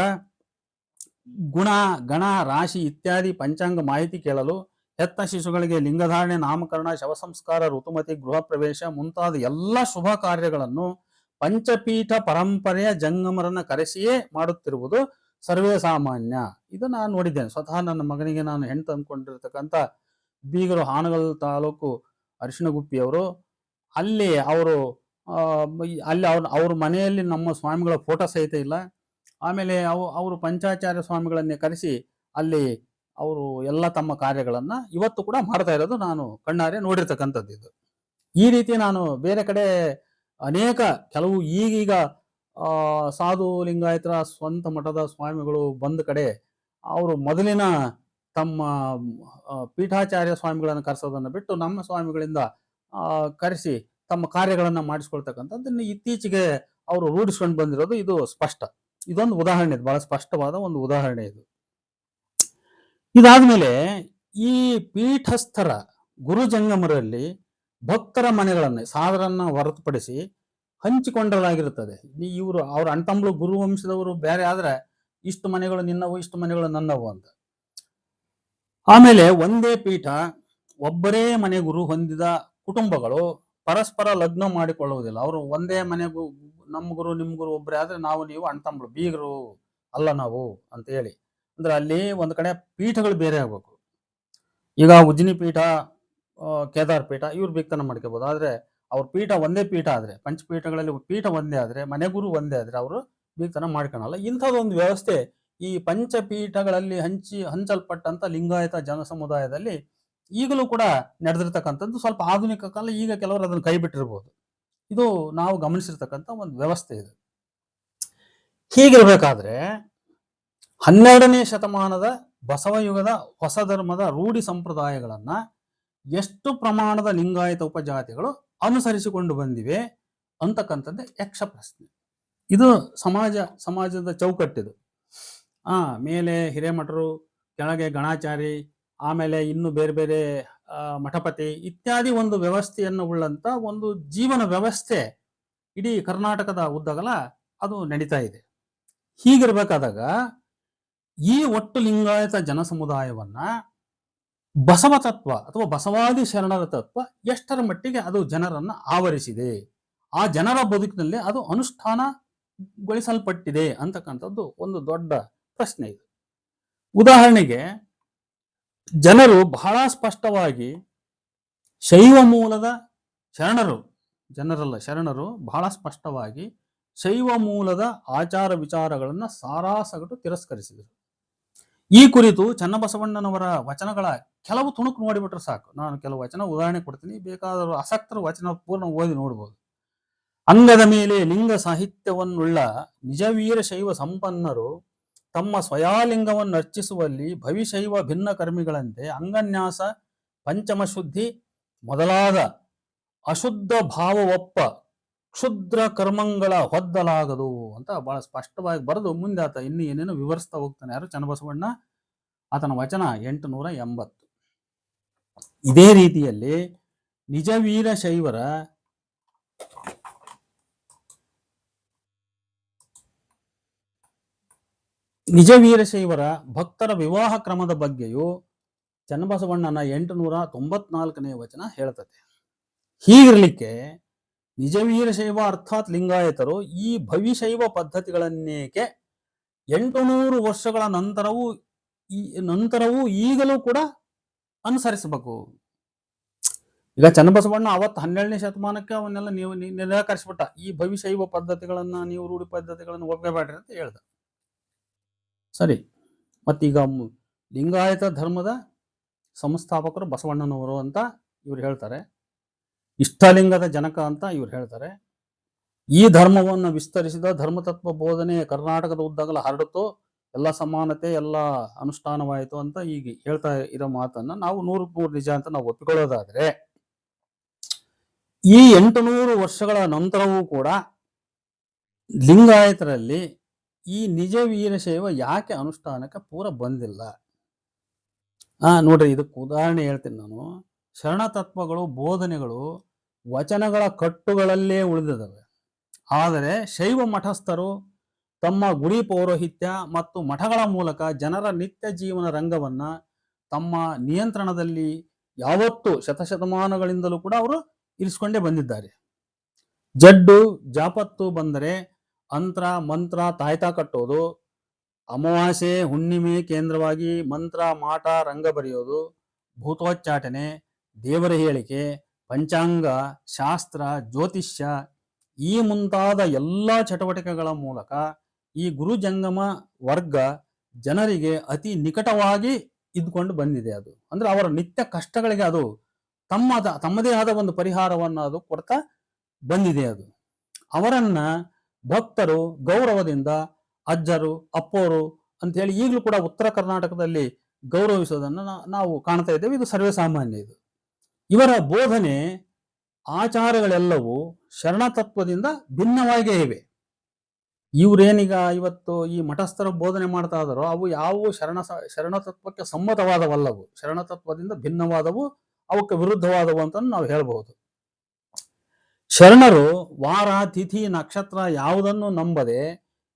ಗುಣ, ಗಣ, ರಾಶಿ ಇತ್ಯಾದಿ ಪಂಚಾಂಗ ಮಾಹಿತಿ ಕೇಳಲು, ಹೆತ್ತ ಶಿಶುಗಳಿಗೆ ಲಿಂಗಧಾರಣೆ, ನಾಮಕರಣ, ಶವಸಂಸ್ಕಾರ, ಋತುಮತಿ, ಗೃಹ ಪ್ರವೇಶ ಮುಂತಾದ ಎಲ್ಲ ಶುಭ ಕಾರ್ಯಗಳನ್ನು ಪಂಚಪೀಠ ಪರಂಪರೆಯ ಜಂಗಮರನ್ನ ಕರೆಸಿಯೇ ಮಾಡುತ್ತಿರುವುದು ಸರ್ವೇ ಸಾಮಾನ್ಯ. ಇದು ನಾನು ನೋಡಿದ್ದೇನೆ. ಸ್ವತಃ ನನ್ನ ಮಗನಿಗೆ ನಾನು ಹೆಣ್ಣು ತಂದ್ಕೊಂಡಿರ್ತಕ್ಕಂಥ ಬೀಗರು ಹಾನಗಲ್ ತಾಲೂಕು ಅರಿಶಿಣಗುಪ್ಪಿಯವರು, ಅಲ್ಲಿ ಅವರು ಅವ್ರ ಮನೆಯಲ್ಲಿ ನಮ್ಮ ಸ್ವಾಮಿಗಳ ಫೋಟೋ ಸಹಿತ ಇಲ್ಲ. ಆಮೇಲೆ ಅವರು ಪಂಚಾಚಾರ್ಯ ಸ್ವಾಮಿಗಳನ್ನೇ ಕರೆಸಿ ಅಲ್ಲಿ ಅವರು ಎಲ್ಲ ತಮ್ಮ ಕಾರ್ಯಗಳನ್ನ ಇವತ್ತು ಕೂಡ ಮಾಡ್ತಾ ಇರೋದು ನಾನು ಕಣ್ಣಾರೆ ನೋಡಿರ್ತಕ್ಕಂಥದ್ದು. ಇದು ಈ ರೀತಿ ನಾನು ಬೇರೆ ಕಡೆ ಅನೇಕ ಕೆಲವು ಈಗೀಗ ಸಾಧು ಲಿಂಗಾಯತರ ಸ್ವಂತ ಮಠದ ಸ್ವಾಮಿಗಳು ಬಂದ ಕಡೆ ಅವರು ಮೊದಲಿನ ತಮ್ಮ ಪೀಠಾಚಾರ್ಯ ಸ್ವಾಮಿಗಳನ್ನು ಕರೆಸೋದನ್ನು ಬಿಟ್ಟು ನಮ್ಮ ಸ್ವಾಮಿಗಳಿಂದ ಕರೆಸಿ ತಮ್ಮ ಕಾರ್ಯಗಳನ್ನ ಮಾಡಿಸ್ಕೊಳ್ತಕ್ಕಂಥದ್ದನ್ನು ಇತ್ತೀಚೆಗೆ ಅವರು ರೂಢಿಸ್ಕೊಂಡು ಬಂದಿರೋದು ಇದು ಸ್ಪಷ್ಟ. ಇದೊಂದು ಉದಾಹರಣೆ, ಇದು ಬಹಳ ಸ್ಪಷ್ಟವಾದ ಒಂದು ಉದಾಹರಣೆ ಇದು. ಇದಾದ್ಮೇಲೆ ಈ ಪೀಠಸ್ಥರ ಗುರುಜಂಗಮರಲ್ಲಿ ಭಕ್ತರ ಮನೆಗಳನ್ನೇ ಸಾದರನ್ನ ಹೊರತುಪಡಿಸಿ ಹಂಚಿಕೊಂಡಲಾಗಿರುತ್ತದೆ. ಅವ್ರ ಅಣ್ತಂಬ್ಳು ಗುರುವಂಶದವರು ಬೇರೆ ಆದ್ರೆ ಇಷ್ಟು ಮನೆಗಳು ನಿನ್ನವು, ಇಷ್ಟು ಮನೆಗಳು ನನ್ನವು ಅಂತ. ಆಮೇಲೆ ಒಂದೇ ಪೀಠ, ಒಬ್ಬರೇ ಮನೆ ಗುರು ಹೊಂದಿದ ಕುಟುಂಬಗಳು ಪರಸ್ಪರ ಲಗ್ನ ಮಾಡಿಕೊಳ್ಳುವುದಿಲ್ಲ. ಅವರು ಒಂದೇ ಮನೆಗೂ ನಮ್ಮ ಗುರು ನಿಮ್ಮ ಗುರು ಒಬ್ಬರೇ ಆದ್ರೆ ನಾವು ನೀವು ಅಣ್ತಂಬ್ಳು, ಬೀಗರು ಅಲ್ಲ ನಾವು ಅಂತ ಹೇಳಿ. ಅಂದ್ರೆ ಅಲ್ಲಿ ಒಂದು ಕಡೆ ಪೀಠಗಳು ಬೇರೆ ಆಗ್ಬೇಕು. ಈಗ ಉಜ್ಜಿನಿ ಪೀಠ, ಕೇದಾರ್ ಪೀಠ ಇವ್ರು ಬೇಕ್ತನ ಮಾಡ್ಕೋಬಹುದು. ಆದ್ರೆ ಅವ್ರ ಪೀಠ ಒಂದೇ ಪೀಠ ಆದ್ರೆ, ಪಂಚಪೀಠಗಳಲ್ಲಿ ಪೀಠ ಒಂದೇ ಆದ್ರೆ, ಮನೆಗುರು ಒಂದೇ ಆದ್ರೆ ಅವರು ಬೇಕ್ತನ ಮಾಡ್ಕೊಳಲ್ಲ. ಇಂಥದ್ದೊಂದು ವ್ಯವಸ್ಥೆ ಈ ಪಂಚಪೀಠಗಳಲ್ಲಿ ಹಂಚಲ್ಪಟ್ಟಂತ ಲಿಂಗಾಯತ ಜನ ಸಮುದಾಯದಲ್ಲಿ ಈಗಲೂ ಕೂಡ ನಡೆದಿರ್ತಕ್ಕಂಥದ್ದು. ಸ್ವಲ್ಪ ಆಧುನಿಕ ಕಾಲ, ಈಗ ಕೆಲವರು ಅದನ್ನು ಕೈ ಬಿಟ್ಟಿರ್ಬೋದು. ಇದು ನಾವು ಗಮನಿಸಿರ್ತಕ್ಕಂಥ ಒಂದು ವ್ಯವಸ್ಥೆ ಇದು. ಹೀಗಿರ್ಬೇಕಾದ್ರೆ 12ನೇ ಶತಮಾನದ ಬಸವಯುಗದ ಹೊಸ ಧರ್ಮದ ರೂಢಿ ಸಂಪ್ರದಾಯಗಳನ್ನ ಎಷ್ಟು ಪ್ರಮಾಣದ ಲಿಂಗಾಯತ ಉಪಜಾತಿಗಳು ಅನುಸರಿಸಿಕೊಂಡು ಬಂದಿವೆ ಅಂತಕ್ಕಂಥದ್ದೇ ಯಕ್ಷ ಪ್ರಶ್ನೆ. ಇದು ಸಮಾಜದ ಚೌಕಟ್ಟಿದು. ಮೇಲೆ ಹಿರೇಮಠರು, ಕೆಳಗೆ ಗಣಾಚಾರಿ, ಆಮೇಲೆ ಇನ್ನು ಬೇರೆ ಬೇರೆ ಮಠಪತಿ ಇತ್ಯಾದಿ ಒಂದು ವ್ಯವಸ್ಥೆಯನ್ನು ಉಳ್ಳಂತ ಒಂದು ಜೀವನ ವ್ಯವಸ್ಥೆ ಇಡೀ ಕರ್ನಾಟಕದ ಉದ್ದಗಲ ಅದು ನಡೀತಾ ಇದೆ. ಹೀಗಿರ್ಬೇಕಾದಾಗ ಈ ಒಟ್ಟು ಲಿಂಗಾಯತ ಜನ ಸಮುದಾಯವನ್ನ ಬಸವ ತತ್ವ ಅಥವಾ ಬಸವಾದಿ ಶರಣರ ತತ್ವ ಎಷ್ಟರ ಮಟ್ಟಿಗೆ ಅದು ಜನರನ್ನ ಆವರಿಸಿದೆ, ಆ ಜನರ ಬದುಕಿನಲ್ಲಿ ಅದು ಅನುಷ್ಠಾನಗೊಳಿಸಲ್ಪಟ್ಟಿದೆ ಅಂತಕ್ಕಂಥದ್ದು ಒಂದು ದೊಡ್ಡ ಪ್ರಶ್ನೆ ಇದೆ. ಉದಾಹರಣೆಗೆ ಜನರು ಬಹಳ ಸ್ಪಷ್ಟವಾಗಿ ಶೈವ ಮೂಲದ ಶರಣರು ಬಹಳ ಸ್ಪಷ್ಟವಾಗಿ ಶೈವ ಮೂಲದ ಆಚಾರ ವಿಚಾರಗಳನ್ನ ಸಾರಾಸಗಟು ತಿರಸ್ಕರಿಸಿದರು. ಈ ಕುರಿತು ಚನ್ನಬಸವಣ್ಣನವರ ವಚನಗಳ ಕೆಲವು ತುಣುಕು ನೋಡಿಬಿಟ್ರೆ ಸಾಕು. ನಾನು ಕೆಲವು ವಚನ ಉದಾಹರಣೆ ಕೊಡ್ತೀನಿ, ಬೇಕಾದರೂ ಆಸಕ್ತರು ವಚನ ಪೂರ್ಣ ಓದಿ ನೋಡ್ಬೋದು. ಅಂಗದ ಮೇಲೆ ಲಿಂಗ ಸಾಹಿತ್ಯವನ್ನುಳ್ಳ ನಿಜವೀರ ಶೈವ ಸಂಪನ್ನರು ತಮ್ಮ ಸ್ವಯಾಲಿಂಗವನ್ನು ಅರ್ಚಿಸುವಲ್ಲಿ ಭವಿಶೈವ ಭಿನ್ನ ಕರ್ಮಿಗಳಂತೆ ಅಂಗನ್ಯಾಸ, ಪಂಚಮ ಶುದ್ಧಿ ಮೊದಲಾದ ಅಶುದ್ಧ ಭಾವವೊಪ್ಪ ಕ್ಷುದ್ರ ಕರ್ಮಗಳ ಹೊದ್ದಲಾಗದು ಅಂತ ಬಹಳ ಸ್ಪಷ್ಟವಾಗಿ ಬರೆದು ಮುಂದೆ ಆತ ಇನ್ನು ಏನೇನು ವಿವರಿಸ್ತಾ ಹೋಗ್ತಾನೆ. ಯಾರು? ಚನ್ನಬಸವಣ್ಣ. ಆತನ ವಚನ 880. ಇದೇ ರೀತಿಯಲ್ಲಿ ನಿಜವೀರ ಶೈವರ ಭಕ್ತರ ವಿವಾಹ ಕ್ರಮದ ಬಗ್ಗೆಯೂ ಚನ್ನಬಸವಣ್ಣನ 894ನೇ ವಚನ ಹೇಳ್ತದೆ. ಹೀಗಿರ್ಲಿಕ್ಕೆ ನಿಜವೀರ ಶೈವ ಅರ್ಥಾತ್ ಲಿಂಗಾಯತರು ಈ ಭವಿಶೈವ ಪದ್ಧತಿಗಳನ್ನೇಕೆ 800 ವರ್ಷಗಳ ನಂತರವೂ ಈಗಲೂ ಕೂಡ ಅನುಸರಿಸಬೇಕು? ಈಗ ಚನ್ನಬಸವಣ್ಣ ಅವತ್ತು 12ನೇ ಶತಮಾನಕ್ಕೆ ಅವನ್ನೆಲ್ಲ ನೀವು ನಿರಾಕರಿಸ್ಬಿಟ್ಟ. ಈ ಭವಿಶೈವ ಪದ್ಧತಿಗಳನ್ನ, ನೀವು ರೂಢಿ ಪದ್ಧತಿಗಳನ್ನು ಒಪ್ಪಬೇಡ್ರಿ ಅಂತ ಹೇಳ್ದ. ಸರಿ, ಮತ್ತೀಗ ಲಿಂಗಾಯತ ಧರ್ಮದ ಸಂಸ್ಥಾಪಕರು ಬಸವಣ್ಣನವರು ಅಂತ ಇವ್ರು ಹೇಳ್ತಾರೆ, ಇಷ್ಟಲಿಂಗದ ಜನಕ ಅಂತ ಇವ್ರು ಹೇಳ್ತಾರೆ. ಈ ಧರ್ಮವನ್ನು ವಿಸ್ತರಿಸಿದ ಧರ್ಮತತ್ವ ಬೋಧನೆ ಕರ್ನಾಟಕದ ಉದ್ದಗಲ ಹರಡಿತು, ಎಲ್ಲ ಸಮಾನತೆ ಎಲ್ಲ ಅನುಷ್ಠಾನವಾಯಿತು ಅಂತ ಈಗ ಹೇಳ್ತಾ ಇರೋ ಮಾತನ್ನ ನಾವು 100% ನಿಜ ಅಂತ ನಾವು ಒಪ್ಪಿಕೊಳ್ಳೋದಾದ್ರೆ, ಈ 800 ವರ್ಷಗಳ ನಂತರವೂ ಕೂಡ ಲಿಂಗಾಯತರಲ್ಲಿ ಈ ನಿಜ ವೀರಶೈವ ಯಾಕೆ ಅನುಷ್ಠಾನಕ್ಕೆ ಪೂರ ಬಂದಿಲ್ಲ? ನೋಡ್ರಿ, ಇದಕ್ಕೆ ಉದಾಹರಣೆ ಹೇಳ್ತೀನಿ ನಾನು. ಶರಣತತ್ವಗಳು, ಬೋಧನೆಗಳು ವಚನಗಳ ಕಟ್ಟುಗಳಲ್ಲೇ ಉಳಿದಿದ್ದಾವೆ. ಆದರೆ ಶೈವ ಮಠಸ್ಥರು ತಮ್ಮ ಗುಡಿ ಪೌರೋಹಿತ್ಯ ಮತ್ತು ಮಠಗಳ ಮೂಲಕ ಜನರ ನಿತ್ಯ ಜೀವನ ರಂಗವನ್ನ ತಮ್ಮ ನಿಯಂತ್ರಣದಲ್ಲಿ ಯಾವತ್ತೂ ಶತಶತಮಾನಗಳಿಂದಲೂ ಕೂಡ ಅವರು ಇರಿಸಿಕೊಂಡೇ ಬಂದಿದ್ದಾರೆ. ಜಡ್ಡು ಜಾಪತ್ತು ಬಂದರೆ ಅಂತ್ರ ಮಂತ್ರ ತಾಯ್ತಾ ಕಟ್ಟೋದು, ಅಮಾವಾಸ್ಯೆ ಹುಣ್ಣಿಮೆ ಕೇಂದ್ರವಾಗಿ ಮಂತ್ರ ಮಾಟ ರಂಗ ಬರೆಯೋದು, ಭೂತೋಚ್ಚಾಟನೆ, ದೇವರ ಹೇಳಿಕೆ, ಪಂಚಾಂಗ ಶಾಸ್ತ್ರ, ಜ್ಯೋತಿಷ್ಯ ಈ ಮುಂತಾದ ಎಲ್ಲ ಚಟುವಟಿಕೆಗಳ ಮೂಲಕ ಈ ಗುರು ಜಂಗಮ ವರ್ಗ ಜನರಿಗೆ ಅತಿ ನಿಕಟವಾಗಿ ಇದ್ಕೊಂಡು ಬಂದಿದೆ. ಅದು ಅಂದ್ರೆ ಅವರ ನಿತ್ಯ ಕಷ್ಟಗಳಿಗೆ ಅದು ತಮ್ಮದೇ ಆದ ಒಂದು ಪರಿಹಾರವನ್ನು ಅದು ಕೊಡ್ತಾ ಬಂದಿದೆ. ಅದು ಅವರನ್ನ ಭಕ್ತರು ಗೌರವದಿಂದ ಅಜ್ಜರು, ಅಪ್ಪೋರು ಅಂತ ಹೇಳಿ ಈಗಲೂ ಕೂಡ ಉತ್ತರ ಕರ್ನಾಟಕದಲ್ಲಿ ಗೌರವಿಸೋದನ್ನು ನಾವು ಕಾಣ್ತಾ ಇದ್ದೇವೆ. ಇದು ಸರ್ವೇ ಸಾಮಾನ್ಯ. ಇದು ಇವರ ಬೋಧನೆ ಆಚಾರಗಳೆಲ್ಲವೂ ಶರಣತತ್ವದಿಂದ ಭಿನ್ನವಾಗಿಯೇ ಇವೆ. ಇವರೇನೀಗ ಇವತ್ತು ಈ ಮಠಸ್ಥರ ಬೋಧನೆ ಮಾಡ್ತಾ ಇದ್ದಾರೋ ಅವು ಯಾವುವು ಶರಣತತ್ವಕ್ಕೆ ಸಮ್ಮತವಾದವಲ್ಲವು, ಶರಣತತ್ವದಿಂದ ಭಿನ್ನವಾದವು, ಅವಕ್ಕೆ ವಿರುದ್ಧವಾದವು ಅಂತ ನಾವು ಹೇಳಬಹುದು. ಶರಣರು ವಾರ ತಿಥಿ ನಕ್ಷತ್ರ ಯಾವುದನ್ನು ನಂಬದೆ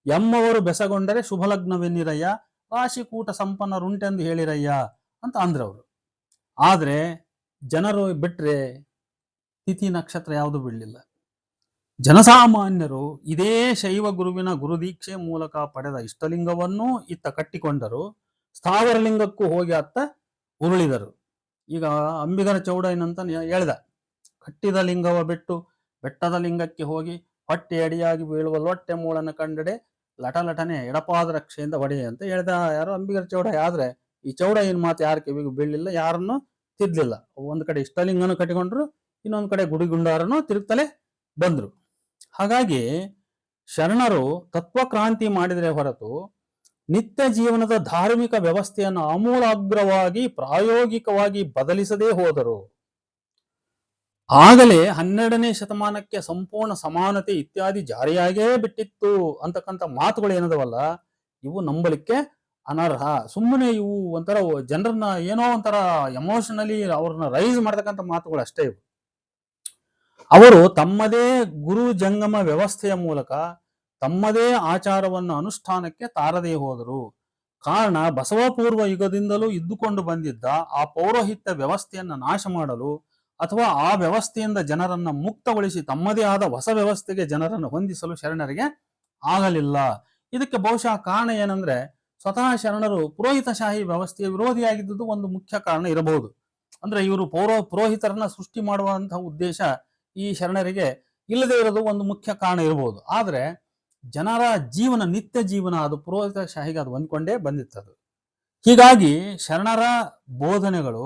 ಎಮ್ಮವರು ಬೆಸಗೊಂಡರೆ ಶುಭಲಗ್ನವೆನ್ನಿರಯ್ಯ, ರಾಶಿಕೂಟ ಸಂಪನ್ನರುಂಟೆಂದು ಹೇಳಿರಯ್ಯ ಅಂತ ಅಂದ್ರವರು. ಆದ್ರೆ ಜನರು ಬಿಟ್ರೆ ತಿಥಿ ನಕ್ಷತ್ರ ಯಾವುದು ಬಿಡಲಿಲ್ಲ. ಜನಸಾಮಾನ್ಯರು ಇದೇ ಶೈವ ಗುರುವಿನ ಗುರುದೀಕ್ಷೆ ಮೂಲಕ ಪಡೆದ ಇಷ್ಟಲಿಂಗವನ್ನೂ ಇತ್ತ ಕಟ್ಟಿಕೊಂಡರು, ಸ್ಥಾವರ ಲಿಂಗಕ್ಕೂ ಹೋಗಿ ಅತ್ತ ಉರುಳಿದರು. ಈಗ ಅಂಬಿಗರ ಚೌಡಯ್ಯನಂತ ಹೇಳ್ದ, ಕಟ್ಟಿದ ಲಿಂಗವ ಬಿಟ್ಟು ಬೆಟ್ಟದ ಲಿಂಗಕ್ಕೆ ಹೋಗಿ ಹೊಟ್ಟೆ ಅಡಿಯಾಗಿ ಬೀಳುವ ಲೊಟ್ಟೆ ಮೂಳನ್ನು ಕಂಡಡೆ ಲಟಲಟನೆ ಎಡಪಾದ ರಕ್ಷೆಯಿಂದ ಹೊಡೆಯ ಅಂತ ಹೇಳ್ದ ಯಾರು? ಅಂಬಿಗರ ಚೌಡಯ್ಯ. ಆದ್ರೆ ಈ ಚೌಡಯ್ಯನ ಮಾತು ಯಾರ ಕಿವಿಗೂ ಬೀಳಲಿಲ್ಲ, ಯಾರನ್ನು ತಿದ್ಲಿಲ್ಲ. ಒಂದ್ ಕಡೆ ಇಷ್ಟಲಿಂಗನು ಕಟ್ಟಿಕೊಂಡ್ರು, ಇನ್ನೊಂದು ಕಡೆ ಗುಡಿಗುಂಡಾರನು ತಿರುಗ್ತಲೇ ಬಂದ್ರು. ಹಾಗಾಗಿ ಶರಣರು ತತ್ವಕ್ರಾಂತಿ ಮಾಡಿದರೆ ಹೊರತು ನಿತ್ಯ ಜೀವನದ ಧಾರ್ಮಿಕ ವ್ಯವಸ್ಥೆಯನ್ನು ಆಮೂಲಾಗ್ರವಾಗಿ ಪ್ರಾಯೋಗಿಕವಾಗಿ ಬದಲಿಸದೇ ಹೋದರು. ಆಗಲೇ 12ನೇ ಶತಮಾನಕ್ಕೆ ಸಂಪೂರ್ಣ ಸಮಾನತೆ ಇತ್ಯಾದಿ ಜಾರಿಯಾಗೇ ಬಿಟ್ಟಿತ್ತು ಅಂತಕ್ಕಂಥ ಮಾತುಗಳು ಏನದವಲ್ಲ, ಇವು ನಂಬಲಿಕ್ಕೆ ಅನರ್ಹ. ಸುಮ್ಮನೆ ಇವು ಒಂಥರ ಜನರನ್ನ ಏನೋ ಒಂಥರ ಎಮೋಷನಲಿ ಅವ್ರನ್ನ ರೈಸ್ ಮಾಡ್ತಕ್ಕಂಥ ಮಾತುಗಳು ಅಷ್ಟೇ ಇವು. ಅವರು ತಮ್ಮದೇ ಗುರು ಜಂಗಮ ವ್ಯವಸ್ಥೆಯ ಮೂಲಕ ತಮ್ಮದೇ ಆಚಾರವನ್ನು ಅನುಷ್ಠಾನಕ್ಕೆ ತಾರದೇ ಹೋದರು. ಕಾರಣ ಬಸವಪೂರ್ವ ಯುಗದಿಂದಲೂ ಇದ್ದುಕೊಂಡು ಬಂದಿದ್ದ ಆ ಪೌರೋಹಿತ್ಯ ವ್ಯವಸ್ಥೆಯನ್ನು ನಾಶ ಮಾಡಲು ಅಥವಾ ಆ ವ್ಯವಸ್ಥೆಯಿಂದ ಜನರನ್ನ ಮುಕ್ತಗೊಳಿಸಿ ತಮ್ಮದೇ ಆದ ಹೊಸ ವ್ಯವಸ್ಥೆಗೆ ಜನರನ್ನು ಹೊಂದಿಸಲು ಶರಣರಿಗೆ ಆಗಲಿಲ್ಲ. ಇದಕ್ಕೆ ಬಹುಶಃ ಕಾರಣ ಏನಂದ್ರೆ, ಸ್ವತಃ ಶರಣರು ಪುರೋಹಿತಶಾಹಿ ವ್ಯವಸ್ಥೆಯ ವಿರೋಧಿಯಾಗಿದ್ದುದು ಒಂದು ಮುಖ್ಯ ಕಾರಣ ಇರಬಹುದು. ಅಂದ್ರೆ ಇವರು ಪುರೋಹಿತರನ್ನ ಸೃಷ್ಟಿ ಮಾಡುವಂತಹ ಉದ್ದೇಶ ಈ ಶರಣರಿಗೆ ಇಲ್ಲದೆ ಇರೋದು ಒಂದು ಮುಖ್ಯ ಕಾರಣ ಇರಬಹುದು. ಆದ್ರೆ ಜನರ ಜೀವನ, ನಿತ್ಯ ಜೀವನ ಅದು ಪುರೋಹಿತಶಾಹಿಗೆ ಅದು ಹೊಂದ್ಕೊಂಡೇ ಬಂದಿತ್ತದು. ಹೀಗಾಗಿ ಶರಣರ ಬೋಧನೆಗಳು